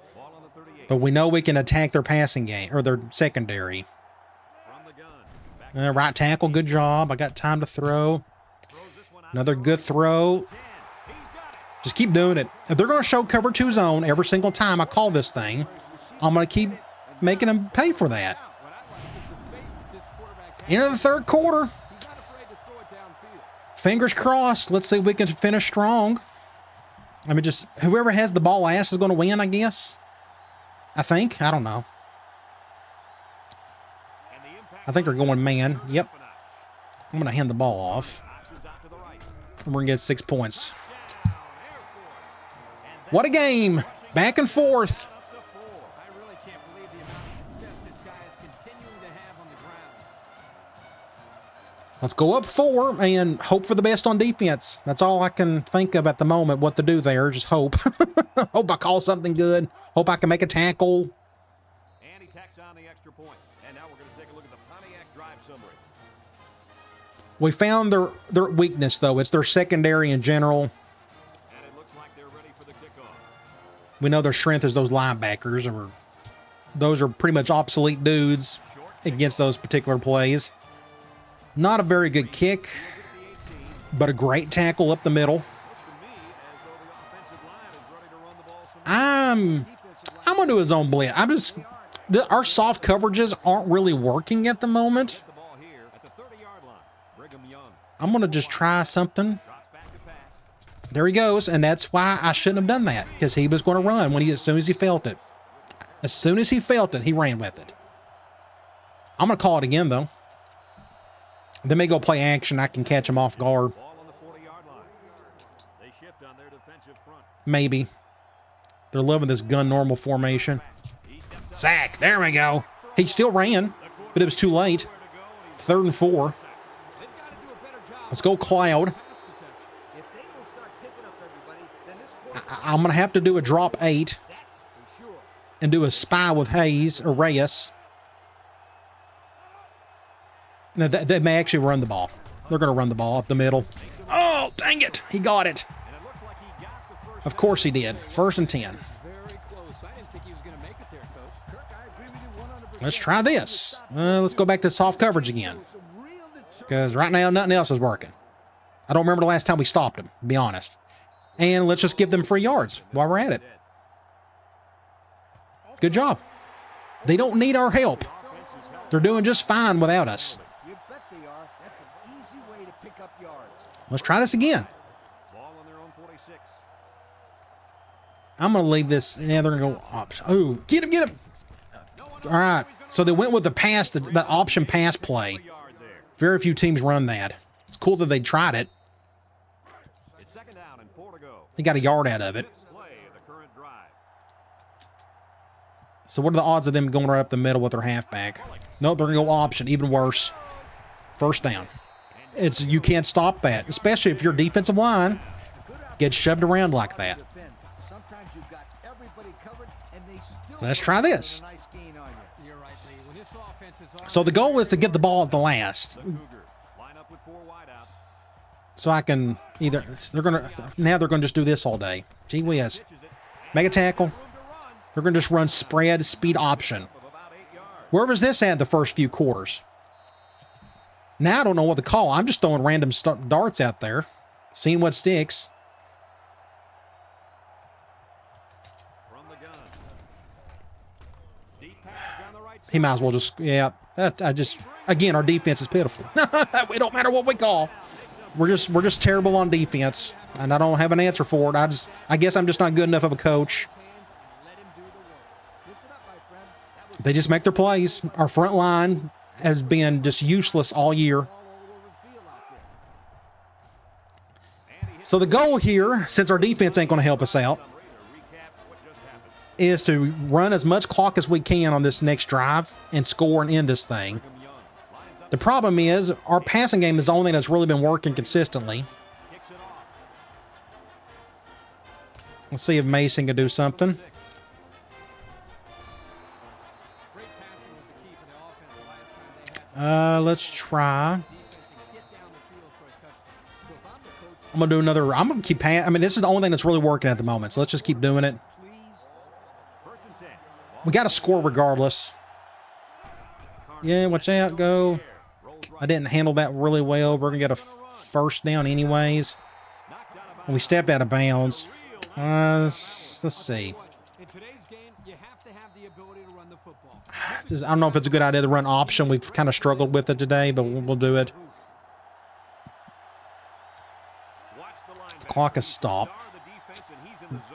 But we know we can attack their passing game or their secondary. Right tackle, good job. I got time to throw. Another good throw. Just keep doing it. If they're going to show cover 2 zone every single time I call this thing, I'm going to keep making them pay for that. Into the 3rd quarter. Fingers crossed. Let's see if we can finish strong. I mean, just whoever has the ball last is going to win, I guess. I think. I don't know. I think they're going man. Yep. I'm going to hand the ball off. And we're going to get 6 points. What a game. Back and forth. Let's go up 4 and hope for the best on defense. That's all I can think of at the moment, what to do there. Just hope. Hope I call something good. Hope I can make a tackle. And he tacks on the extra point. And now we're going to take a look at the Pontiac drive summary. We found their weakness, though. It's their secondary in general. And it looks like they're ready for the kickoff. We know their strength is those linebackers. Or those are pretty much obsolete dudes against those particular plays. Not a very good kick, but a great tackle up the middle. I'm going to do his own blitz. Our soft coverages aren't really working at the moment. I'm going to just try something. There he goes, and that's why I shouldn't have done that, because he was going to run as soon as he felt it. As soon as he felt it, he ran with it. I'm going to call it again, though. They may go play action. I can catch him off guard. Maybe. They're loving this gun normal formation. Sack. There we go. He still ran, but it was too late. 3rd and 4. Let's go Cloud. I'm going to have to do a drop 8 and do a spy with Hayes or Reyes. Now, they may actually run the ball. They're going to run the ball up the middle. Oh, dang it. He got it. Of course he did. 1st and 10. Let's try this. Let's go back to soft coverage again. Because right now, nothing else is working. I don't remember the last time we stopped them, to be honest. And let's just give them free yards while we're at it. Good job. They don't need our help. They're doing just fine without us. Let's try this again. I'm going to leave this. Yeah, they're going to go option. Oh, get him, get him. All right. So they went with the pass, that option pass play. Very few teams run that. It's cool that they tried it. They got a yard out of it. So what are the odds of them going right up the middle with their halfback? Nope, they're going to go option. Even worse. 1st down. You can't stop that, especially if your defensive line gets shoved around like that. Let's try this. So the goal is to get the ball at the last. So I can either, now they're going to just do this all day. Gee whiz. Make a tackle. They're going to just run spread speed option. Where was this at the first few quarters? Now I don't know what to call. I'm just throwing random darts out there, seeing what sticks. He might as well just, yeah. Again, our defense is pitiful. It don't matter what we call. We're just terrible on defense, and I don't have an answer for it. I guess I'm just not good enough of a coach. They just make their plays. Our front line has been just useless all year. So the goal here, since our defense ain't going to help us out, is to run as much clock as we can on this next drive and score and end this thing. The problem is our passing game is the only thing that's really been working consistently. Let's see if Mason can do something. Let's try. I'm gonna do another. I'm gonna keep. I mean, this is the only thing that's really working at the moment. So let's just keep doing it. We got to score regardless. Yeah, watch out. Go. I didn't handle that really well. We're gonna get a first down anyways. And we stepped out of bounds. Let's see. I don't know if it's a good idea to run option. We've kind of struggled with it today, but we'll do it. The clock is stopped.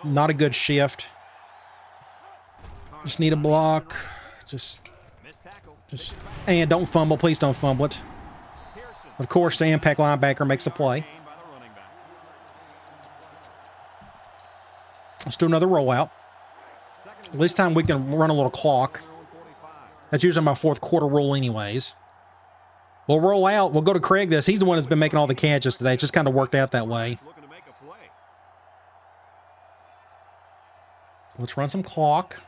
Not a good shift. Just need a block. Just, and don't fumble. Please don't fumble it. Of course, the impact linebacker makes a play. Let's do another rollout. At least time we can run a little clock. That's usually my fourth quarter rule anyways. We'll roll out. We'll go to Craig this. He's the one that's been making all the catches today. It just kind of worked out that way. Let's run some clock.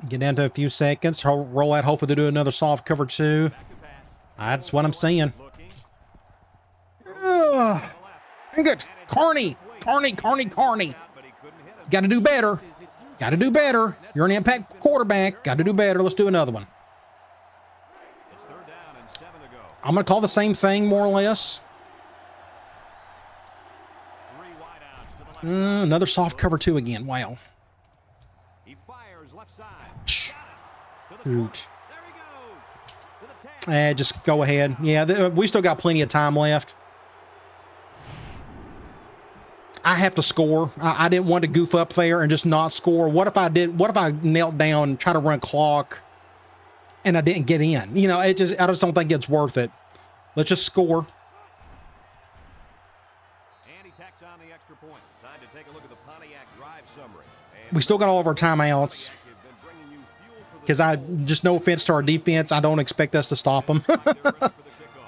Get down to a few seconds. Roll out. Hopefully to do another soft cover 2. That's what I'm saying. Good. Carney. Got to do better. Got to do better. You're an impact quarterback. Got to do better. Let's do another one. I'm going to call the same thing, more or less. Another soft cover 2 again. Wow. Shoot. Just go ahead. Yeah, we still got plenty of time left. I have to score. I didn't want to goof up there and just not score. What if I did? What if I knelt down and tried to run clock and I didn't get in? You know, I just don't think it's worth it. Let's just score. We still got all of our timeouts. Because no offense to our defense, I don't expect us to stop them.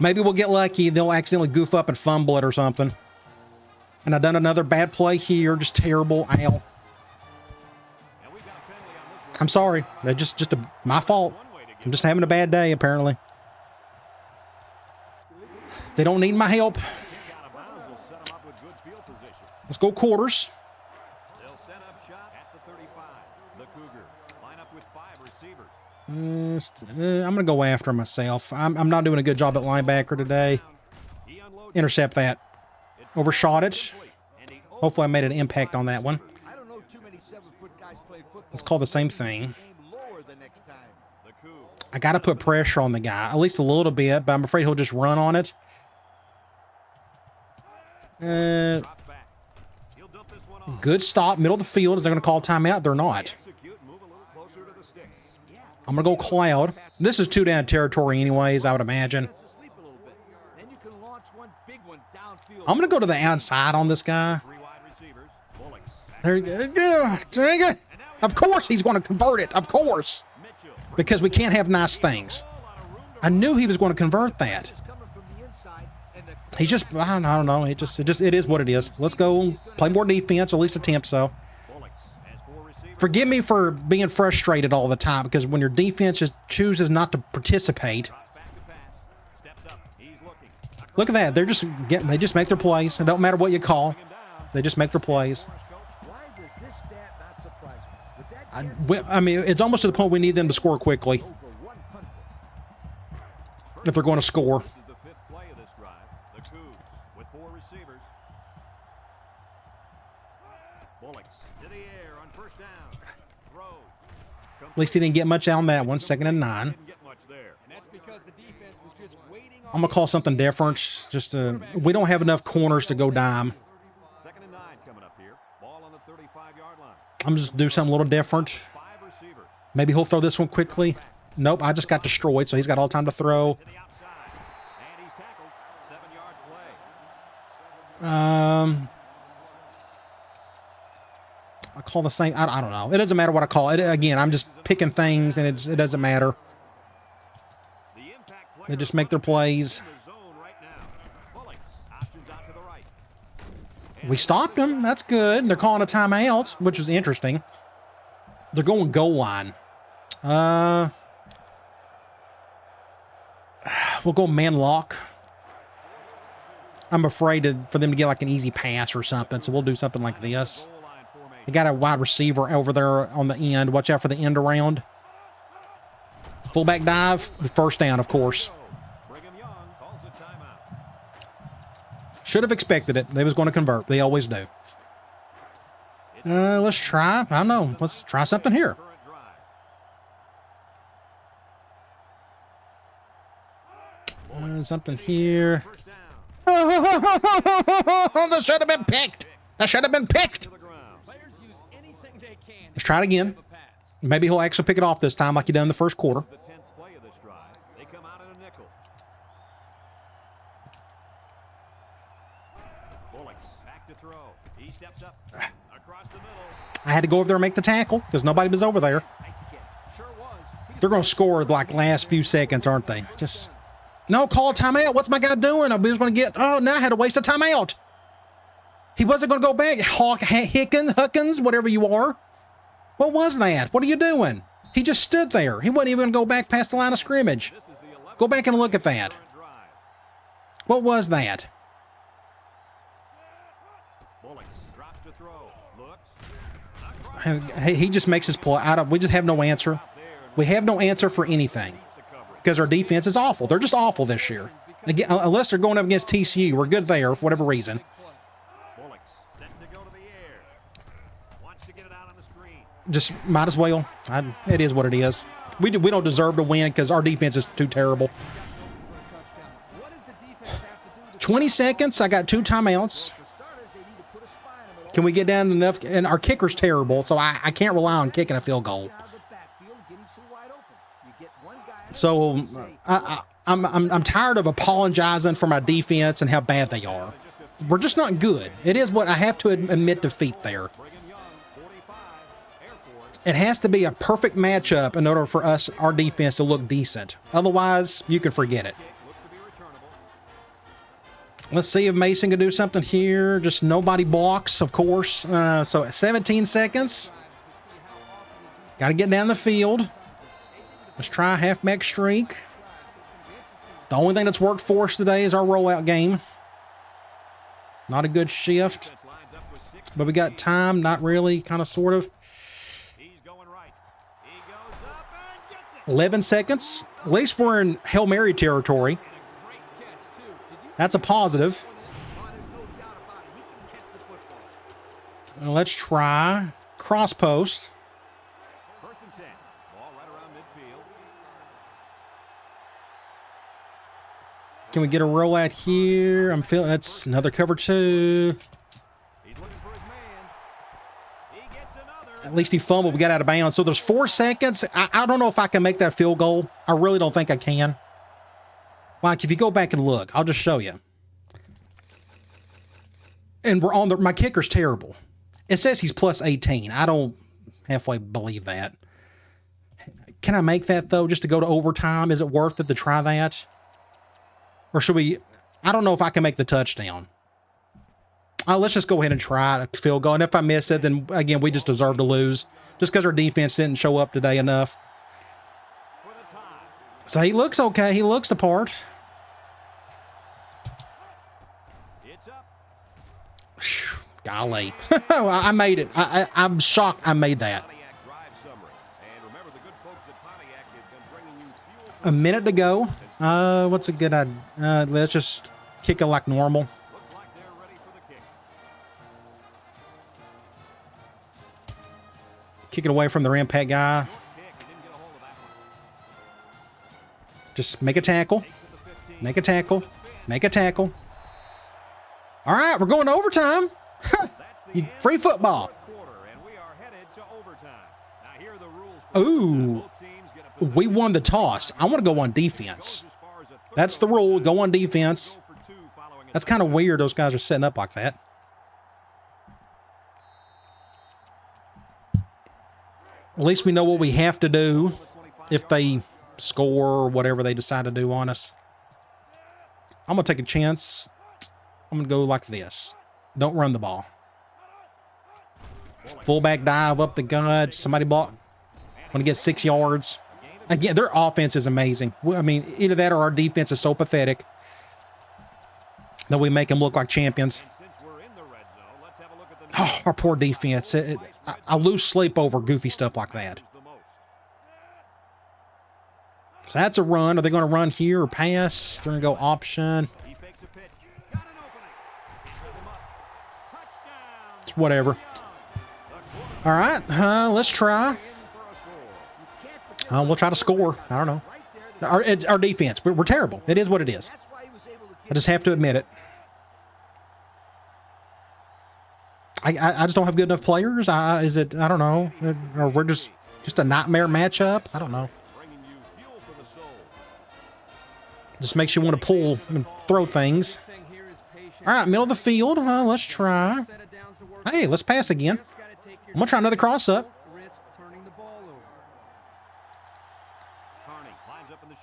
Maybe we'll get lucky. They'll accidentally goof up and fumble it or something. And I've done another bad play here. Just terrible. Ow. I'm sorry. That's just my fault. I'm just having a bad day, apparently. They don't need my help. Let's go quarters. I'm going to go after myself. I'm not doing a good job at linebacker today. Intercept that. Overshot it. Hopefully I made an impact on that one. Let's call the same thing. I got to put pressure on the guy, at least a little bit, but I'm afraid he'll just run on it. Good stop, middle of the field. Is they going to call timeout? They're not. I'm going to go cloud. This is 2 down territory anyways, I would imagine. I'm going to go to the outside on this guy. There you go. Dang it. Of course he's going to convert it. Of course. Because we can't have nice things. I knew he was going to convert that. He just, I don't know. It is what it is. Let's go play more defense, or at least attempt so. Forgive me for being frustrated all the time, because when your defense just chooses not to participate. Look at that. They just make their plays. It don't matter what you call. They just make their plays. I mean, it's almost to the point we need them to score quickly. If they're going to score. At least he didn't get much out on that one. 2nd and 9. I'm going to call something different. Just we don't have enough corners to go dime. I'm just do something a little different. Maybe he'll throw this one quickly. Nope, I just got destroyed, so he's got all time to throw. I call the same. I don't know. It doesn't matter what I call it. Again, I'm just picking things, and it doesn't matter. They just make their plays. We stopped them. That's good. They're calling a timeout, which was interesting. They're going goal line. We'll go man lock. I'm afraid for them to get like an easy pass or something, so we'll do something like this. They got a wide receiver over there on the end. Watch out for the end around. Fullback dive. First down, of course. Should have expected it. They was going to convert. They always do. Let's try. I don't know. Let's try something here. Something here. That should have been picked. That should have been picked. Let's try it again. Maybe he'll actually pick it off this time like he done in the first quarter. I had to go over there and make the tackle because nobody was over there. They're going to score like last few seconds, aren't they? Just no, call a timeout. What's my guy doing? I was going to get. Oh, now I had to waste a timeout. He wasn't going to go back. Huckins, whatever you are. What was that? What are you doing? He just stood there. He wasn't even going to go back past the line of scrimmage. Go back and look at that. What was that? He just makes his play out of. We just have no answer. We have no answer for anything because our defense is awful. They're just awful this year. Again, unless they're going up against TCU, we're good there for whatever reason. Just might as well. It is what it is. We don't deserve to win because our defense is too terrible. 20 seconds. I got 2 timeouts. Can we get down enough? And our kicker's terrible, so I can't rely on kicking a field goal. So I'm tired of apologizing for my defense and how bad they are. We're just not good. It is what I have to admit defeat there. It has to be a perfect matchup in order for our defense to look decent. Otherwise, you can forget it. Let's see if Mason can do something here. Just nobody blocks, of course. So 17 seconds. Got to get down the field. Let's try a halfback streak. The only thing that's worked for us today is our rollout game. Not a good shift. But we got time, not really, kind of, sort of. 11 seconds. At least we're in Hail Mary territory. That's a positive. Let's try cross post. Can we get a rollout here? I'm feeling that's another cover 2. At least he fumbled. We got out of bounds. So there's 4 seconds. I don't know if I can make that field goal. I really don't think I can. Like, if you go back and look, I'll just show you. And we're on my kicker's terrible. It says he's plus 18. I don't halfway believe that. Can I make that, though, just to go to overtime? Is it worth it to try that? Or should we? I don't know if I can make the touchdown. Let's just go ahead and try a field goal. And if I miss it, then, again, we just deserve to lose. Just because our defense didn't show up today enough. So he looks okay. He looks the part. Whew, golly. I made it. I'm shocked I made that. A minute to go. What's a good idea? Let's just kick it like normal. Kick it away from the impact guy. Just make a tackle. Make a tackle. Make a tackle. All right, we're going to overtime. Free football. Ooh. We won the toss. I want to go on defense. That's the rule. Go on defense. That's kind of weird those guys are setting up like that. At least we know what we have to do if they score or whatever they decide to do on us. I'm going to take a chance. I'm going to go like this. Don't run the ball. Fullback dive up the gut. Somebody block. Want to get 6 yards. Again, their offense is amazing. I mean, either that or our defense is so pathetic that we make them look like champions. Oh, our poor defense. I lose sleep over goofy stuff like that. So that's a run. Are they going to run here or pass? They're going to go option. It's whatever. All right, let's try. We'll try to score. I don't know. Our defense, we're terrible. It is what it is. I just have to admit it. I just don't have good enough players. I don't know. Or we're just a nightmare matchup. I don't know. Just makes you want to pull and throw things. All right, middle of the field. Let's try. Hey, let's pass again. I'm going to try another cross up.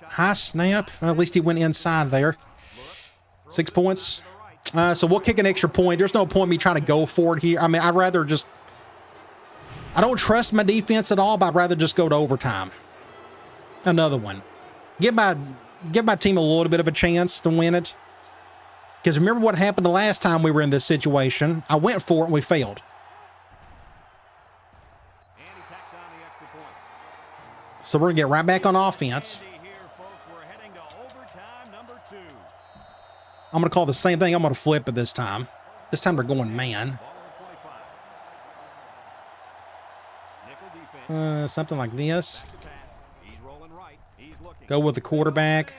High snap. At least he went inside there. 6 points. So we'll kick an extra point. There's no point me trying to go for it here. I mean, I'd rather just... I don't trust my defense at all, but I'd rather just go to overtime. Another one. Give my team a little bit of a chance to win it. Because remember what happened the last time we were in this situation? I went for it and we failed. So we're going to get right back on offense. I'm going to call the same thing. I'm going to flip it this time. This time they're going man. Something like this. Go with the quarterback.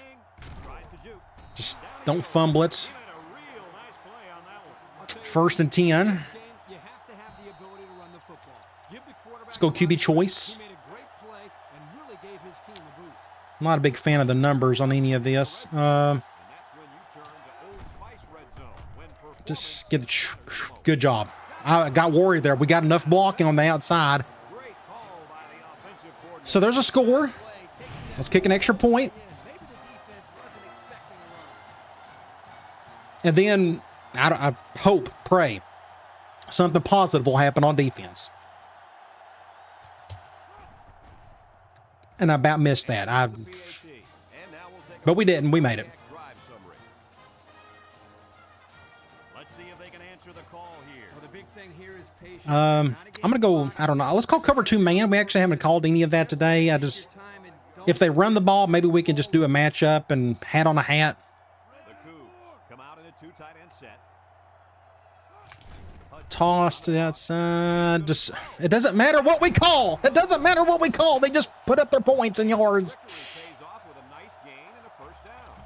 Just don't fumble it. 1st and 10. Let's go QB choice. I'm not a big fan of the numbers on any of this. Just get a good job. I got worried there. We got enough blocking on the outside. So there's a score. Let's kick an extra point. And then I hope, pray, something positive will happen on defense. And I about missed that. But we didn't. We made it. I'm going to go, I don't know. Let's call cover 2 man. We actually haven't called any of that today. If they run the ball, maybe we can just do a matchup and hat on a hat. Toss to the outside. It doesn't matter what we call. It doesn't matter what we call. They just put up their points and yards.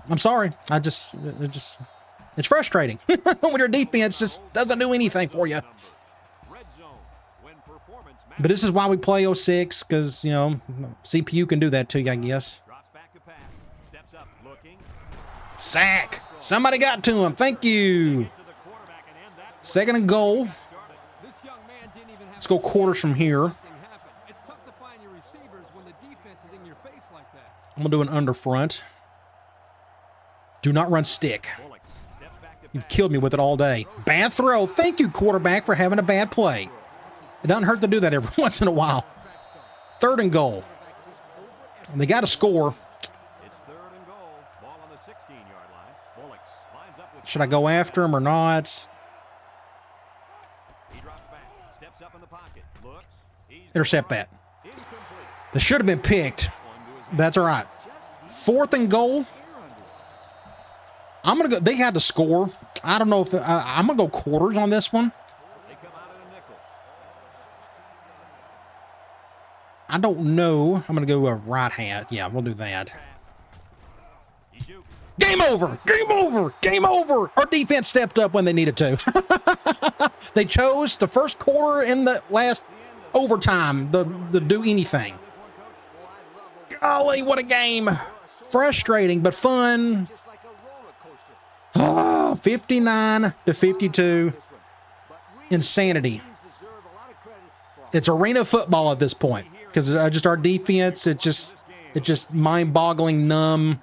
I'm sorry. It's frustrating when your defense just doesn't do anything for you. But this is why we play 06, because, you know, CPU can do that to you, I guess. Sack. Somebody got to him. Thank you. 2nd and goal. Let's go quarters from here. I'm going to do an under front. Do not run stick. You've killed me with it all day. Bad throw. Thank you, quarterback, for having a bad play. It doesn't hurt to do that every once in a while. 3rd and goal. And they got to score. Should I go after him or not? Intercept that. They should have been picked. That's all right. 4th and goal. I'm going to go. They had to score. I don't know if I'm going to go quarters on this one. I don't know. I'm going to go a right hat. Yeah, we'll do that. Game over. Game over. Game over. Our defense stepped up when they needed to. They chose the first quarter in the last overtime to do anything. Golly, what a game. Frustrating, but fun. 59-52. Insanity. It's arena football at this point because just our defense, it's just mind-boggling numb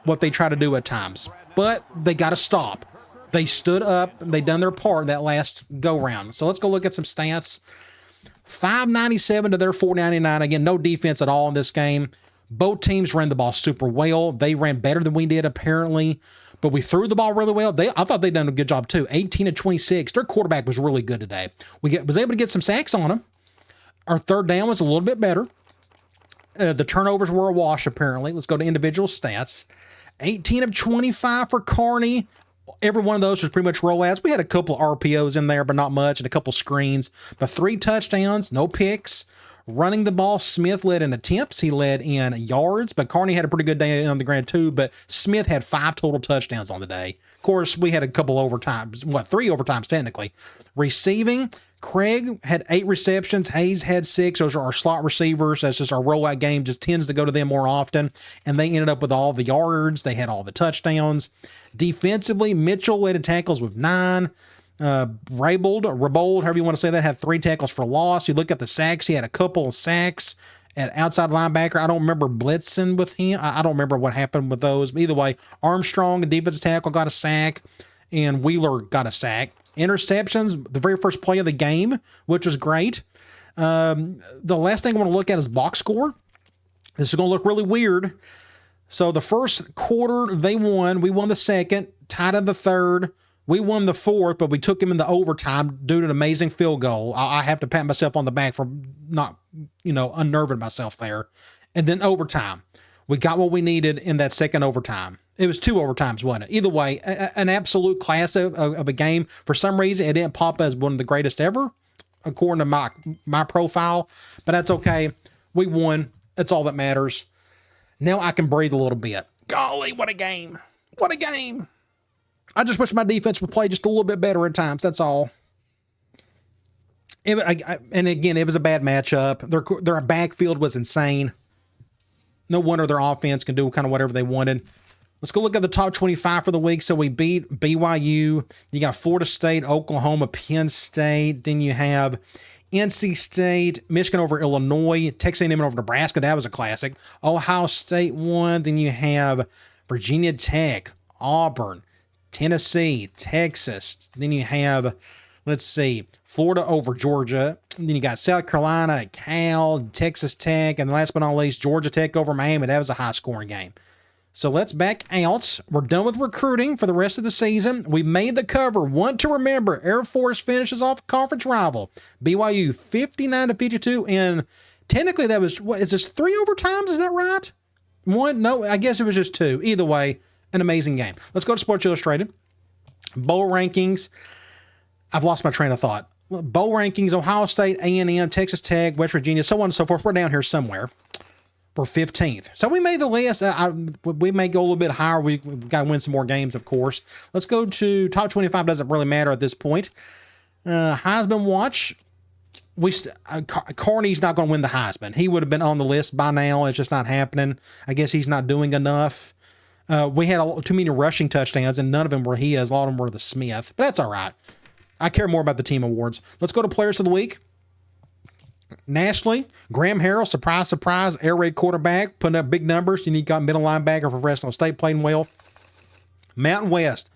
what they try to do at times. But they got to stop. They stood up. They done their part that last go-round. So let's go look at some stats. 597 to their 499. Again, no defense at all in this game. Both teams ran the ball super well. They ran better than we did, apparently. But we threw the ball really well. I thought they'd done a good job, too. 18-26. Their quarterback was really good today. Was able to get some sacks on him. Our third down was a little bit better. The turnovers were a wash, apparently. Let's go to individual stats. 18-25 for Carney. Every one of those was pretty much rollouts. We had a couple of RPOs in there, but not much, and a couple screens. But 3 touchdowns, no picks. Running the ball, Smith led in attempts. He led in yards, but Carney had a pretty good day on the ground too, but Smith had 5 total touchdowns on the day. Of course, we had a couple overtimes, 3 overtimes technically. Receiving, Craig had 8 receptions. Hayes had 6. Those are our slot receivers. That's just our rollout game. Just tends to go to them more often, and they ended up with all the yards. They had all the touchdowns. Defensively, Mitchell led in tackles with 9. Rabold, however you want to say that, had 3 tackles for loss. You look at the sacks, he had a couple of sacks at outside linebacker. I don't remember blitzing with him. I don't remember what happened with those. But either way, Armstrong, a defensive tackle, got a sack, and Wheeler got a sack. Interceptions, the very first play of the game, which was great. The last thing I want to look at is box score. This is going to look really weird. So the first quarter, they won. We won the second, tied in the third. We won the fourth, but we took him in the overtime due to an amazing field goal. I have to pat myself on the back for not, unnerving myself there. And then overtime. We got what we needed in that second overtime. It was 2 overtimes, wasn't it? Either way, an absolute class of a game. For some reason, it didn't pop as one of the greatest ever, according to my profile. But that's okay. We won. That's all that matters. Now I can breathe a little bit. Golly, what a game. What a game. I just wish my defense would play just a little bit better at times. That's all. And again, it was a bad matchup. Their backfield was insane. No wonder their offense can do kind of whatever they wanted. Let's go look at the top 25 for the week. So we beat BYU. You got Florida State, Oklahoma, Penn State. Then you have NC State, Michigan over Illinois, Texas A&M over Nebraska. That was a classic. Ohio State won. Then you have Virginia Tech, Auburn, Tennessee, Texas. Then you have, Florida over Georgia. And then you got South Carolina, Cal, Texas Tech, and last but not least, Georgia Tech over Miami. That was a high-scoring game. So let's back out. We're done with recruiting for the rest of the season. We made the cover. One to remember, Air Force finishes off conference rival. BYU 59-52, and technically that was, is this 3 overtimes? Is that right? 1? No, I guess it was just 2. Either way, an amazing game. Let's go to Sports Illustrated. Bowl rankings. I've lost my train of thought. Bowl rankings, Ohio State, A&M, Texas Tech, West Virginia, so on and so forth. We're down here somewhere. We're 15th. So we made the list. We may go a little bit higher. We've got to win some more games, of course. Let's go to top 25. Doesn't really matter at this point. Heisman watch. Carney's not going to win the Heisman. He would have been on the list by now. It's just not happening. I guess he's not doing enough. We had too many rushing touchdowns, and none of them were his. A lot of them were the Smith. But that's all right. I care more about the team awards. Let's go to Players of the Week. Nationally, Graham Harrell, surprise, air raid quarterback, putting up big numbers. You got middle linebacker for Fresno State, playing well. Mountain West,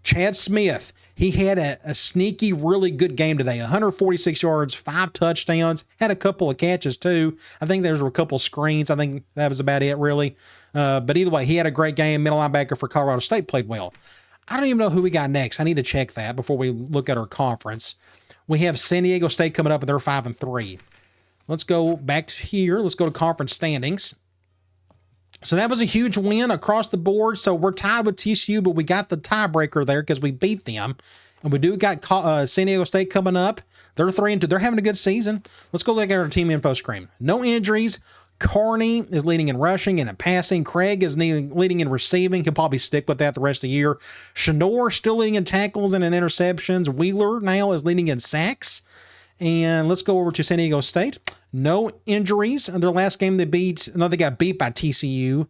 Chad Smith. He had a sneaky, really good game today. 146 yards, 5 touchdowns, had a couple of catches too. I think there were a couple of screens. I think that was about it, really. But either way, he had a great game. Middle linebacker for Colorado State played well. I don't even know who we got next. I need to check that before we look at our conference. We have San Diego State coming up, and they're 5-3. Let's go back to here. Let's go to conference standings. So that was a huge win across the board. So we're tied with TCU, but we got the tiebreaker there because we beat them. And we do got San Diego State coming up. They're 3-2. They're having a good season. Let's go look at our team info screen. No injuries. Carney is leading in rushing and in passing. Craig is leading in receiving. He'll probably stick with that the rest of the year. Shanor still leading in tackles and in interceptions. Wheeler now is leading in sacks. And let's go over to San Diego State. No injuries. In their last game they got beat by TCU.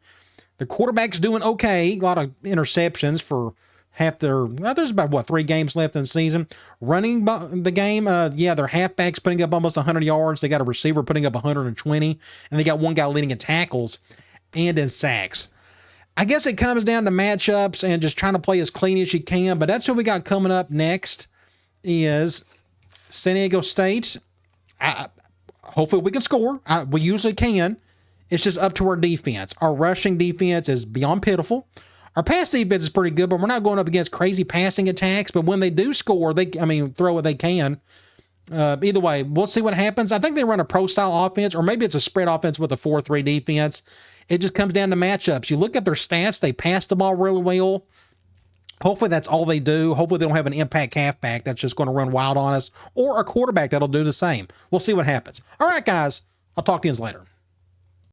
The quarterback's doing okay. A lot of interceptions for there's about, what, 3 games left in the season. Running the game, their halfback's putting up almost 100 yards. They got a receiver putting up 120, and they got one guy leading in tackles and in sacks. I guess it comes down to matchups and just trying to play as clean as you can, but that's what we got coming up next is San Diego State. Hopefully we can score. We usually can. It's just up to our defense. Our rushing defense is beyond pitiful. Our pass defense is pretty good, but we're not going up against crazy passing attacks. But when they do score, throw what they can. Either way, we'll see what happens. I think they run a pro-style offense, or maybe it's a spread offense with a 4-3 defense. It just comes down to matchups. You look at their stats, they pass the ball really well. Hopefully that's all they do. Hopefully they don't have an impact halfback that's just going to run wild on us, or a quarterback that'll do the same. We'll see what happens. All right, guys. I'll talk to you later.